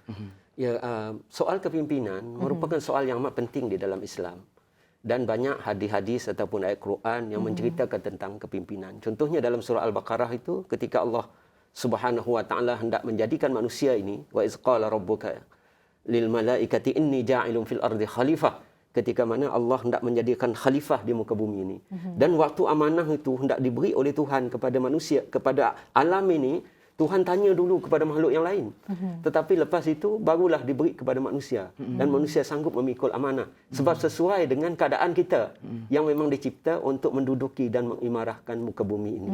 Soal kepimpinan merupakan soal yang amat penting di dalam Islam. Dan banyak hadis-hadis ataupun ayat Quran yang menceritakan tentang kepimpinan. Contohnya dalam surah Al-Baqarah itu, ketika Allah Subhanahu Wa Taala hendak menjadikan manusia ini, wa iz qala rabbuka lil malaikati inni ja'ilun fil ardi khalifah, ketika mana Allah hendak menjadikan khalifah di muka bumi ini. Dan waktu amanah itu hendak diberi oleh Tuhan kepada manusia, kepada alam ini, Tuhan tanya dulu kepada makhluk yang lain. Tetapi lepas itu barulah diberi kepada manusia. Dan manusia sanggup memikul amanah. Sebab sesuai dengan keadaan kita yang memang dicipta untuk menduduki dan mengimarahkan muka bumi ini.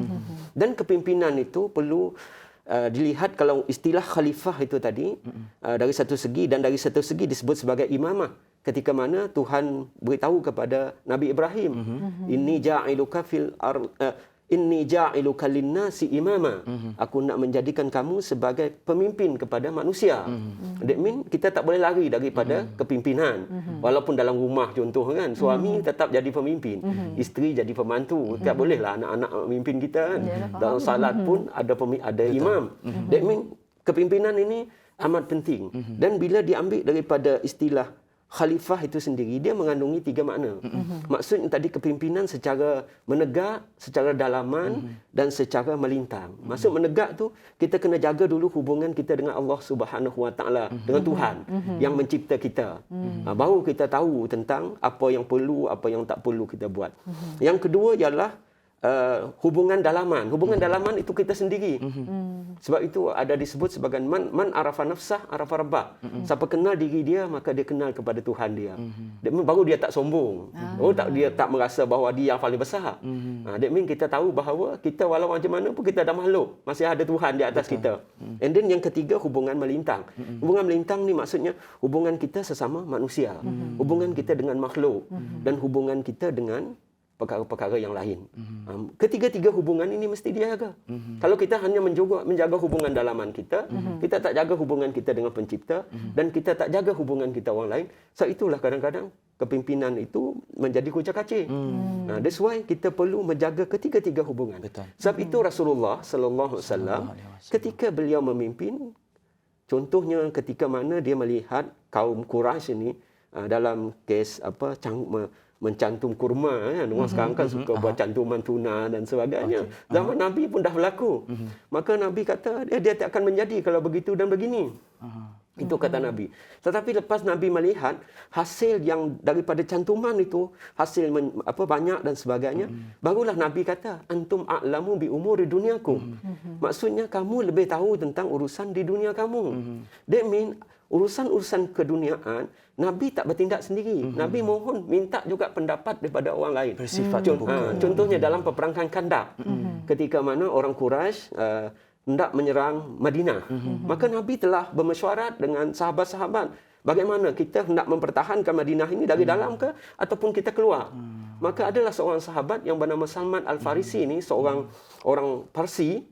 Dan kepimpinan itu perlu dilihat, kalau istilah khalifah itu tadi dari satu segi, dan dari satu segi disebut sebagai imamah. ketika mana Tuhan beritahu kepada Nabi Ibrahim, inni ja'iluka linnasi imama. Aku nak menjadikan kamu sebagai pemimpin kepada manusia. That mean kita tak boleh lari daripada kepimpinan. Walaupun dalam rumah contoh kan, suami tetap jadi pemimpin, isteri jadi pembantu. Tak bolehlah anak-anak memimpin kita kan. Dalam salat pun ada imam. That mean kepimpinan ini amat penting. Dan bila diambil daripada istilah khalifah itu sendiri, dia mengandungi 3 makna. Maksudnya tadi kepimpinan secara menegak, secara dalaman dan secara melintang. Maksud menegak tu kita kena jaga dulu hubungan kita dengan Allah Subhanahu Wa Taala, dengan Tuhan yang mencipta kita. Baru kita tahu tentang apa yang perlu, apa yang tak perlu kita buat. Yang kedua ialah hubungan dalaman. Hubungan dalaman itu kita sendiri. Sebab itu ada disebut sebagai man arafa nafsah arafa rabbah. Siapa kenal diri dia, maka dia kenal kepada Tuhan dia. Baru dia tak sombong. Dia tak merasa bahawa dia yang paling besar. That means kita tahu bahawa kita walau macam mana pun kita ada makhluk, masih ada Tuhan di atas kita. And then yang ketiga, hubungan melintang. Hubungan melintang ni maksudnya hubungan kita sesama manusia. Hubungan kita dengan makhluk dan hubungan kita dengan perkara-perkara yang lain. Ketiga-tiga hubungan ini mesti dijaga. Kalau kita hanya menjaga hubungan dalaman kita, kita tak jaga hubungan kita dengan pencipta, dan kita tak jaga hubungan kita orang lain, so itulah kadang-kadang kepimpinan itu menjadi kucak-kacir. That's why kita perlu menjaga ketiga-tiga hubungan. Betul. Sebab itu Rasulullah sallallahu alaihi wasallam ketika beliau memimpin, contohnya ketika mana dia melihat kaum Quraisy ini dalam kes mencantum kurma kan. Orang sekarang kan suka buat cantuman tuna dan sebagainya. Zaman Nabi pun dah berlaku. Maka Nabi kata dia tak akan menjadi kalau begitu dan begini. Itu kata Nabi. Tetapi lepas Nabi melihat hasil yang daripada cantuman itu, hasil banyak dan sebagainya, barulah Nabi kata, antum a'lamu bi umuri dunyakum. Maksudnya kamu lebih tahu tentang urusan di dunia kamu. That mean urusan-urusan keduniaan Nabi tak bertindak sendiri. Nabi mohon minta juga pendapat daripada orang lain. Bersifat contohnya dalam peperangan Khandaq, ketika mana orang Quraisy hendak menyerang Madinah. Maka Nabi telah bermesyuarat dengan sahabat-sahabat, bagaimana kita hendak mempertahankan Madinah ini dari dalam ke ataupun kita keluar. Maka adalah seorang sahabat yang bernama Salman Al-Farisi ini, seorang orang Parsi,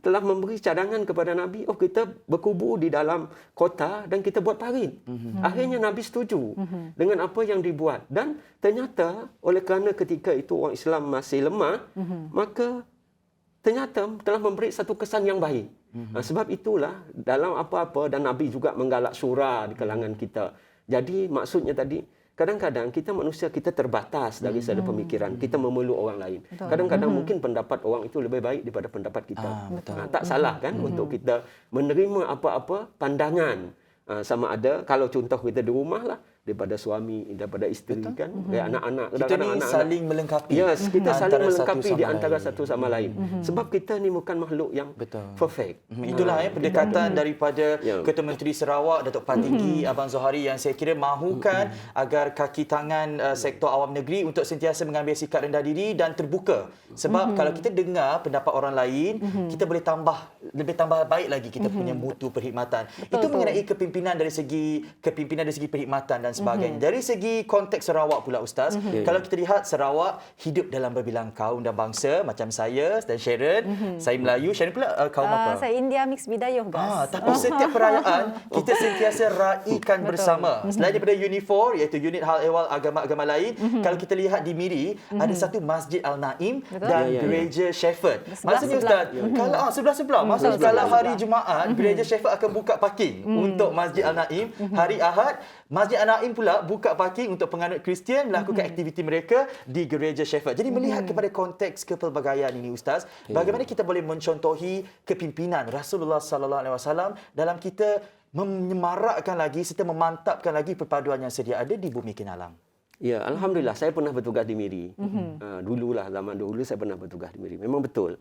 telah memberi cadangan kepada Nabi, kita berkubur di dalam kota dan kita buat parit. Akhirnya Nabi setuju dengan apa yang dibuat. Dan ternyata oleh kerana ketika itu orang Islam masih lemah, maka ternyata telah memberi satu kesan yang baik. Sebab itulah dalam apa-apa, dan Nabi juga menggalak syura di kalangan kita. Jadi maksudnya tadi, kadang-kadang kita manusia, kita terbatas dari segi pemikiran. Kita memeluk orang lain. Kadang-kadang mungkin pendapat orang itu lebih baik daripada pendapat kita. Tak salah kan untuk kita menerima apa-apa pandangan. Sama ada kalau contoh kita di rumah lah, daripada suami, daripada isteri, kan, anak-anak. Kita ni saling melengkapi. Yes, kita saling melengkapi di antara satu sama lain. Sebab kita ni bukan makhluk yang perfect. Itulah pendekatan daripada Ketua Menteri Sarawak, Datuk Patinggi Abang Zohari, yang saya kira mahukan agar kaki tangan sektor awam negeri untuk sentiasa mengambil sikap rendah diri dan terbuka. Sebab kalau kita dengar pendapat orang lain, kita boleh lebih tambah baik lagi kita punya mutu perkhidmatan. Itu mengenai kepimpinan dari segi perkhidmatan dan sebagainya. Dari segi konteks Sarawak pula Ustaz, kalau kita lihat Sarawak hidup dalam berbilang kaum dan bangsa, macam saya dan Sharon. Saya Melayu, Sharon pula kaum apa? Saya India mix Bidayuh, guys. Tapi setiap perayaan kita sentiasa raikan bersama. Selain daripada Unit 4, iaitu unit hal ehwal agama-agama lain, kalau kita lihat di Miri, ada satu Masjid Al-Naim dan Gereja Shepherd. Maksudnya Ustaz, kalau sebelah-sebelah, maksudnya kalau hari Jumaat, Gereja Shepherd akan buka parking untuk Masjid Al-Naim. Hari Ahad, Masjid Al-Naim pula buka parking untuk penganut Kristian melakukan aktiviti mereka di Gereja Shepherd. Jadi melihat kepada konteks kepelbagaian ini Ustaz, bagaimana kita boleh mencontohi kepimpinan Rasulullah sallallahu alaihi wasallam dalam kita menyemarakkan lagi serta memantapkan lagi perpaduan yang sedia ada di bumi Kinalang. Ya, alhamdulillah saya pernah bertugas di Miri. Dululah, zaman dulu saya pernah bertugas di Miri. Memang betul.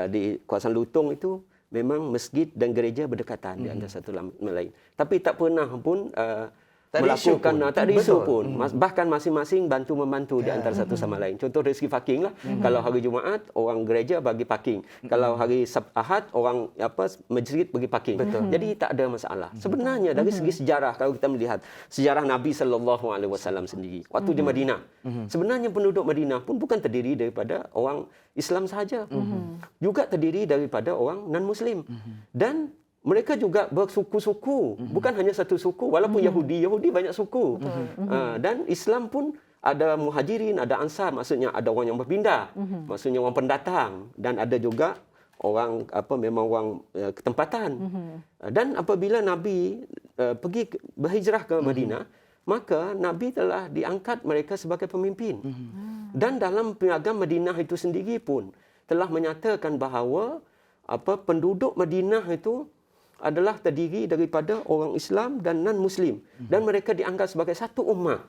Di kawasan Lutong itu memang masjid dan gereja berdekatan di antara satu sama lain. Tapi tak pernah pun Tak ada isu melakukan pun. tak ada isu Betul. pun. Bahkan masing-masing bantu-membantu di antara satu sama lain. Contoh dari segi parking lah. Kalau hari Jumaat orang gereja bagi parking. Kalau hari Ahad orang masjid bagi parking. Jadi tak ada masalah. Sebenarnya dari segi sejarah kalau kita melihat sejarah Nabi sallallahu alaihi wasallam sendiri waktu di Madinah. Sebenarnya penduduk Madinah pun bukan terdiri daripada orang Islam sahaja. Juga terdiri daripada orang non-Muslim. Dan mereka juga bersuku-suku, bukan hanya satu suku. Walaupun Yahudi banyak suku. Dan Islam pun ada muhajirin, ada ansar, maksudnya ada orang yang berpindah, maksudnya orang pendatang, dan ada juga orang memang orang ketempatan. Dan apabila Nabi berhijrah ke Madinah, maka Nabi telah diangkat mereka sebagai pemimpin. Dan dalam piagam Madinah itu sendiri pun telah menyatakan bahawa penduduk Madinah itu adalah terdiri daripada orang Islam dan non-Muslim. Dan mereka dianggap sebagai satu ummah.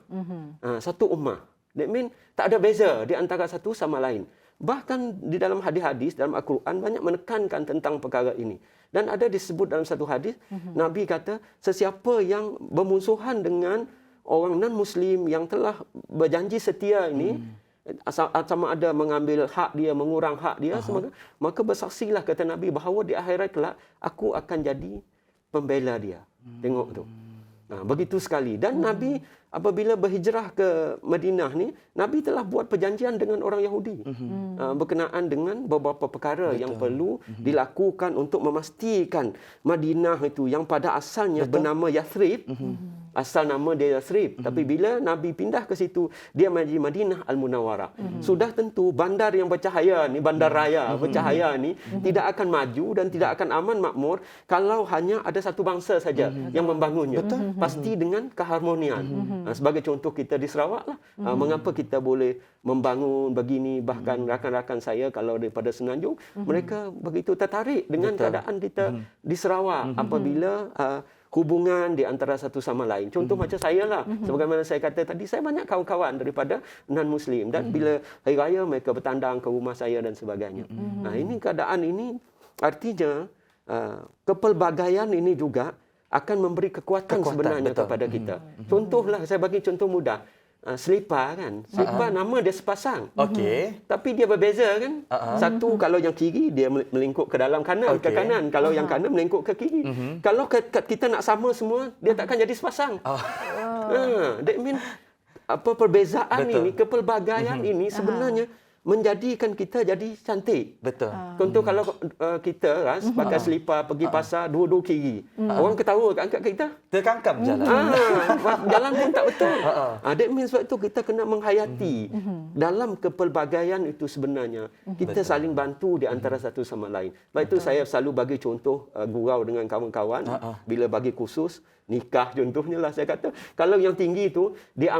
Satu ummah. That mean tak ada beza di antara satu sama lain. Bahkan di dalam hadis-hadis, dalam Al-Quran, banyak menekankan tentang perkara ini. Dan ada disebut dalam satu hadis, Nabi kata, sesiapa yang bermusuhan dengan orang non-Muslim yang telah berjanji setia ini, sama ada mengambil hak dia, mengurang hak dia, maka bersaksilah kata Nabi bahawa di akhirat kelak aku akan jadi pembela dia. Tengok tu. Begitu sekali. Dan Nabi apabila berhijrah ke Madinah ni, Nabi telah buat perjanjian dengan orang Yahudi berkenaan dengan beberapa perkara yang perlu dilakukan untuk memastikan Madinah itu yang pada asalnya bernama Yathrib. Asal nama dia Yathrib. Tapi bila Nabi pindah ke situ, dia menjadi Madinah Al-Munawwarah. Sudah tentu bandar yang bercahaya ni, bandar raya bercahaya ni tidak akan maju dan tidak akan aman makmur kalau hanya ada satu bangsa saja yang membangunnya. Pasti dengan keharmonian. Sebagai contoh kita di Sarawak lah. Mengapa kita boleh membangun begini, bahkan rakan-rakan saya kalau daripada Semenanjung, mereka begitu tertarik dengan keadaan kita di Sarawak apabila hubungan di antara satu sama lain. Contoh macam saya lah. Sebagaimana saya kata tadi, saya banyak kawan-kawan daripada non-Muslim. Dan bila hari raya, mereka bertandang ke rumah saya dan sebagainya. Ini keadaan ini artinya kepelbagaian ini juga akan memberi kekuatan sebenarnya kepada kita. Contohlah, saya bagi contoh mudah. Selipar kan. Selipar nama dia sepasang. Okey. Tapi dia berbeza kan. Satu kalau yang kiri dia melingkup ke dalam kanan, ke kanan. Kalau yang kanan melingkup ke kiri. Kalau kita nak sama semua, dia takkan jadi sepasang. That mean perbezaan ini, kepelbagaian ini sebenarnya menjadikan kita jadi cantik. Betul. Contoh kalau kita pakai selipar pergi pasar dua-dua kiri. Orang ketawa kat kita. Terkangkam jalan. Jalan pun tak betul. That means sebab itu kita kena menghayati dalam kepelbagaian itu sebenarnya kita saling bantu di antara satu sama lain. Sebab itu saya selalu bagi contoh gurau dengan kawan-kawan bila bagi kursus nikah contohnya lah, saya kata kalau yang tinggi itu dia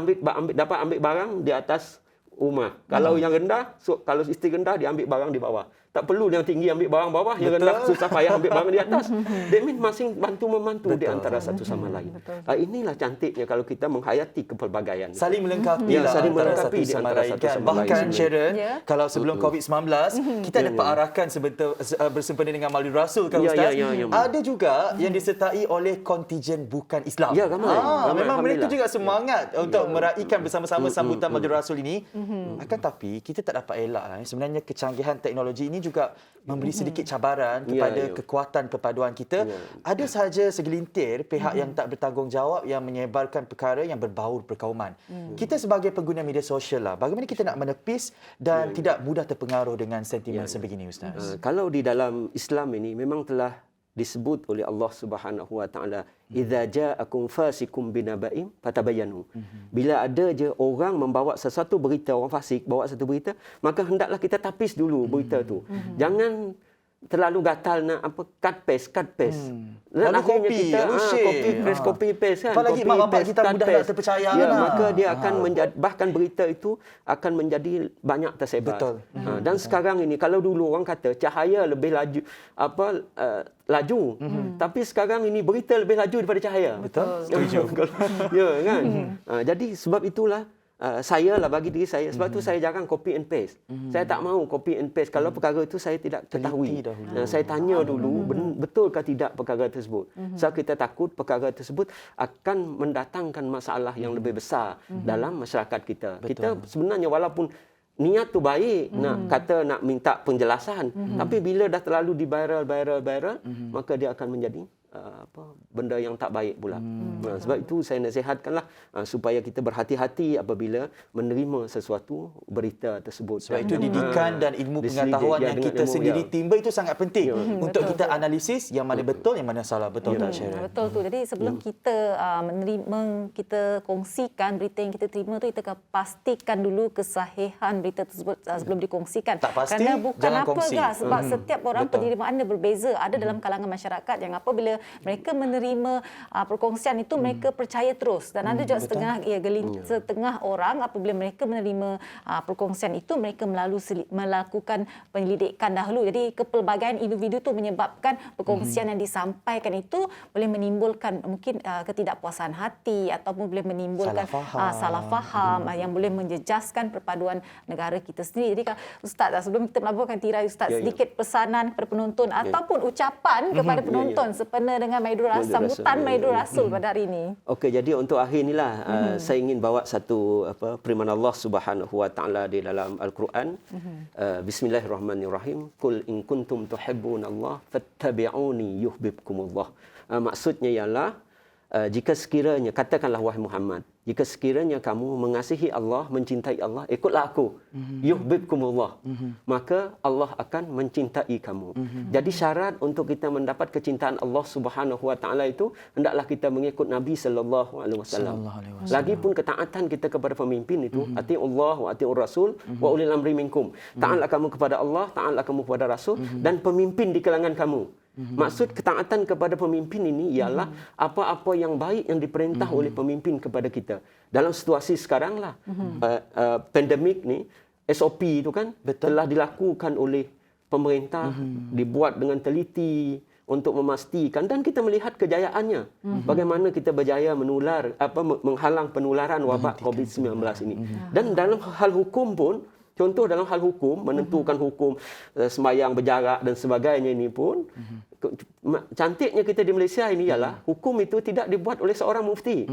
dapat ambil barang di atas rumah. Kalau yang rendah, kalau isteri rendah dia ambil barang di bawah. Tak perlu yang tinggi ambil barang bawah, yang rendah susah payah ambil barang di atas. That means masing bantu-membantu di antara satu sama lain. Inilah cantiknya kalau kita menghayati kepelbagaian. Saling melengkapi Ya, lah saling antara melengkapi satu di sama antara lain satu kan. sama Bahkan lain. Sharon, kalau sebelum COVID-19, kita dapat arahkan bersempena dengan Maulid Rasul kan Ustaz. Ada juga yang disertai oleh kontingen bukan Islam. Ya, ramai. Memang mereka Alhamdulillah. juga semangat untuk meraihkan bersama-sama sambutan Maulid Rasul ini. Akan tapi kita tak dapat elak lah. Sebenarnya kecanggihan teknologi ini juga memberi sedikit cabaran kepada kekuatan perpaduan kita. Ada sahaja segelintir pihak yang tak bertanggungjawab yang menyebarkan perkara yang berbau perkauman. Kita sebagai pengguna media sosial lah, bagaimana kita nak menepis dan tidak mudah terpengaruh dengan sentimen sebegini Ustaz? Kalau di dalam Islam ini memang telah disebut oleh Allah Subhanahu Wa Taala, idza ja'akum fasikum binaba'in fatabayyanu. Bila ada je orang membawa sesuatu berita, orang fasik bawa satu berita, maka hendaklah kita tapis dulu berita tu. Jangan terlalu gatal nak cut paste. Lalu copy, lalu share. Copy paste kan. Apalagi mak bapak kita mudah nak terpercaya lah. Maka dia akan menjadi, bahkan berita itu akan menjadi banyak tersebar. Betul. Dan sekarang ini kalau dulu orang kata cahaya lebih laju laju. Tapi sekarang ini berita lebih laju daripada cahaya. Betul. Setuju. Ya kan. Jadi sebab itulah saya lah bagi diri saya. Sebab tu saya jarang copy and paste. Saya tak mahu copy and paste kalau perkara itu saya tidak ketahui. Saya tanya dulu betulkah tidak perkara tersebut. Sebab kita takut perkara tersebut akan mendatangkan masalah yang lebih besar dalam masyarakat kita. Kita sebenarnya walaupun niat tu baik, nak minta penjelasan, tapi bila dah terlalu di viral, maka dia akan menjadi benda yang tak baik pula. Sebab itu saya nasihatkanlah supaya kita berhati-hati apabila menerima sesuatu berita tersebut. Sebab itu didikan dan ilmu pengetahuan yang kita sendiri timba itu sangat penting untuk kita analisis yang mana betul, yang mana salah. Betul tak, Sharon? Betul tu. Jadi sebelum kita kita kongsikan berita yang kita terima tu, kita pastikan dulu kesahihan berita tersebut sebelum dikongsikan. Tak pasti, kerana bukan jangan apa kongsi. sebab setiap orang penerimaannya berbeza. Ada dalam kalangan masyarakat yang apabila mereka menerima perkongsian itu, mereka percaya terus, dan ada juga setengah orang apabila mereka menerima perkongsian itu, mereka melakukan penyelidikan dahulu. Jadi kepelbagaian individu itu menyebabkan perkongsian yang disampaikan itu boleh menimbulkan mungkin ketidakpuasan hati ataupun boleh menimbulkan salah faham yang boleh menjejaskan perpaduan negara kita sendiri. Jadi Ustaz, sebelum kita melaburkan tirai Ustaz, sedikit pesanan kepada penonton ataupun ucapan kepada penonton sempena dengan sambutan Maidul Rasul pada hari ini. Okey, jadi untuk akhir inilah saya ingin bawa satu firman Allah Subhanahu wa taala di dalam Al-Quran. Bismillahirrahmanirrahim. Qul in kuntum tuhibbunallaha fattabi'uni yuhibbukumullah. Maksudnya ialah jika sekiranya, katakanlah wahai Muhammad, jika sekiranya kamu mengasihi Allah, mencintai Allah, ikutlah aku. Yuhibbukumullah. Maka Allah akan mencintai kamu. Jadi syarat untuk kita mendapat kecintaan Allah Subhanahu wa taala itu, hendaklah kita mengikut Nabi sallallahu alaihi wasallam. Lagipun ketaatan kita kepada pemimpin itu, atiullah wa atiur rasul wa ulil amri minkum. Taatlah kamu kepada Allah, taatlah kamu kepada Rasul dan pemimpin di kalangan kamu. Maksud ketaatan kepada pemimpin ini ialah apa-apa yang baik yang diperintah oleh pemimpin kepada kita. Dalam situasi sekarang lah, pandemik ni, SOP itu kan telah dilakukan oleh pemerintah, dibuat dengan teliti untuk memastikan, dan kita melihat kejayaannya. Bagaimana kita berjaya menghalang penularan wabak COVID-19 ini. Dan dalam hal hukum pun, contoh dalam hal hukum, menentukan hukum sembahyang berjarak dan sebagainya ini pun, cantiknya kita di Malaysia ini ialah hukum itu tidak dibuat oleh seorang mufti.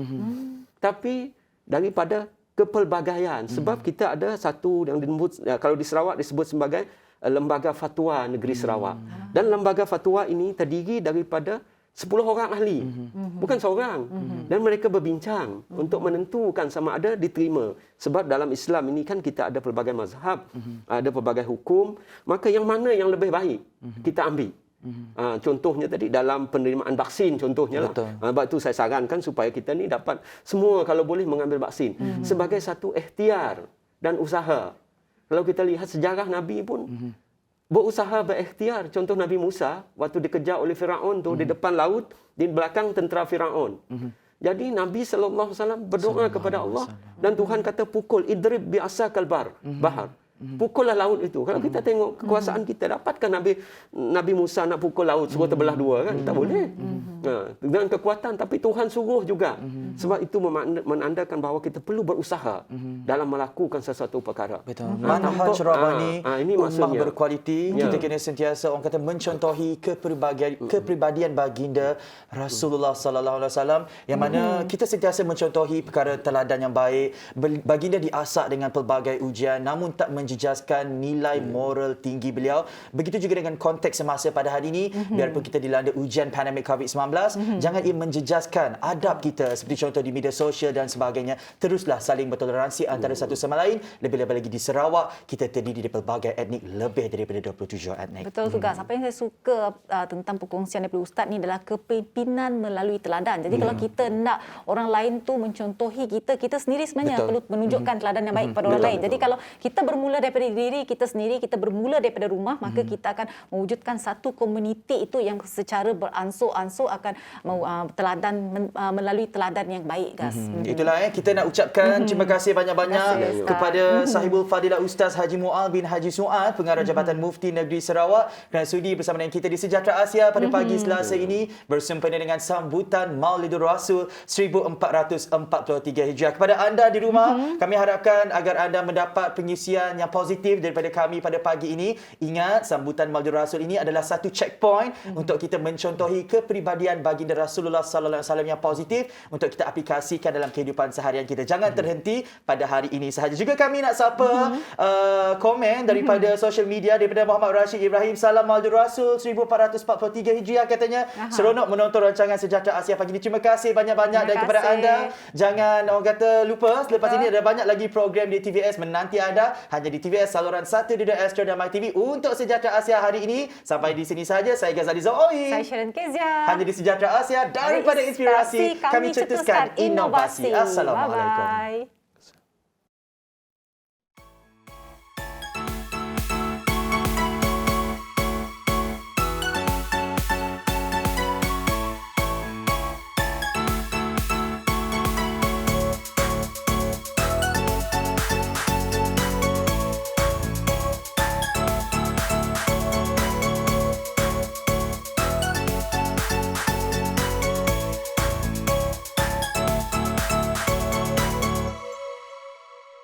Tapi daripada kepelbagaian. Sebab kita ada satu yang disebut, kalau di Sarawak disebut sebagai Lembaga Fatwa Negeri Sarawak. Dan lembaga fatwa ini terdiri daripada 10 orang ahli, bukan seorang. Dan mereka berbincang untuk menentukan sama ada diterima. Sebab dalam Islam ini kan kita ada pelbagai mazhab, ada pelbagai hukum, maka yang mana yang lebih baik kita ambil. Contohnya tadi dalam penerimaan vaksin contohnya lah. Sebab itu saya sarankan supaya kita ni dapat semua kalau boleh mengambil vaksin sebagai satu ikhtiar dan usaha. Kalau kita lihat sejarah Nabi pun berusaha berikhtiar. Contoh Nabi Musa waktu dikejar oleh Firaun tu di depan laut, di belakang tentera Firaun. Jadi Nabi sallallahu alaihi wasallam berdoa kepada Allah dan Tuhan kata pukul idrib bi asakal bahar. Pukullah laut itu. Kalau kita tengok kekuasaan kita, dapatkah Nabi Musa nak pukul laut suruh terbelah dua kan? Tak boleh. Dengan kekuatan, tapi Tuhan suruh juga. Sebab itu menandakan bahawa kita perlu berusaha dalam melakukan sesuatu perkara. Betul. Manhaj Rabbani, ini ummah maksudnya berkualiti. Kita kena sentiasa orang kata mencontohi kepribadian baginda Rasulullah sallallahu alaihi wasallam, yang mana kita sentiasa mencontohi perkara teladan yang baik. Baginda diasak dengan pelbagai ujian namun tak menjejaskan nilai moral tinggi beliau. Begitu juga dengan konteks semasa pada hari ini, biarpun kita dilanda ujian pandemik COVID-19, jangan ia menjejaskan adab kita seperti contoh di media sosial dan sebagainya. Teruslah saling bertoleransi antara satu sama lain. Lebih-lebih lagi di Sarawak, kita terdiri dari pelbagai etnik, lebih daripada 27 etnik. Betul juga. Apa yang saya suka tentang perkongsian daripada Ustaz ni adalah kepimpinan melalui teladan. Jadi kalau kita nak orang lain tu mencontohi kita, kita sendiri sebenarnya perlu menunjukkan teladan yang baik kepada orang lain. Jadi kalau kita bermula bermula daripada diri kita sendiri, kita bermula daripada rumah, maka kita akan mewujudkan satu komuniti itu yang secara beransur-ansur akan melalui teladan yang baik, guys. Itulah kita nak ucapkan terima kasih banyak-banyak kepada Sahibul Fadilah Ustaz Haji Mual bin Haji Suad, Pengarah Jabatan Mufti Negeri Sarawak, kerana sudi bersama dengan kita di Sejahtera Asia pada pagi Selasa ini bersempena dengan sambutan Maulidur Rasul 1443 Hijriah. Kepada anda di rumah, kami harapkan agar anda mendapat pengisian yang positif daripada kami pada pagi ini. Ingat, sambutan Maulidur Rasul ini adalah satu checkpoint untuk kita mencontohi kepribadian baginda Rasulullah sallallahu alaihi wasallam yang positif untuk kita aplikasikan dalam kehidupan seharian kita. Jangan terhenti pada hari ini sahaja. Juga kami nak sapa komen daripada social media daripada Muhammad Rashid Ibrahim. Salam Maulidur Rasul 1443 Hijriah katanya. Seronok menonton rancangan Sejahtera Asia pagi ini. Terima kasih banyak-banyak dan kepada anda. Jangan orang kata lupa, selepas ini ada banyak lagi program di TVS menanti anda hanya di TVS saluran 1 di Astro dan MyTV. Untuk Sejahtera Asia hari ini sampai di sini saja. Saya Ghazali Zaoi. Saya Sharon Kezia. Hanya di Sejahtera Asia, daripada inspirasi kami cetuskan inovasi. Assalamualaikum. Bye-bye.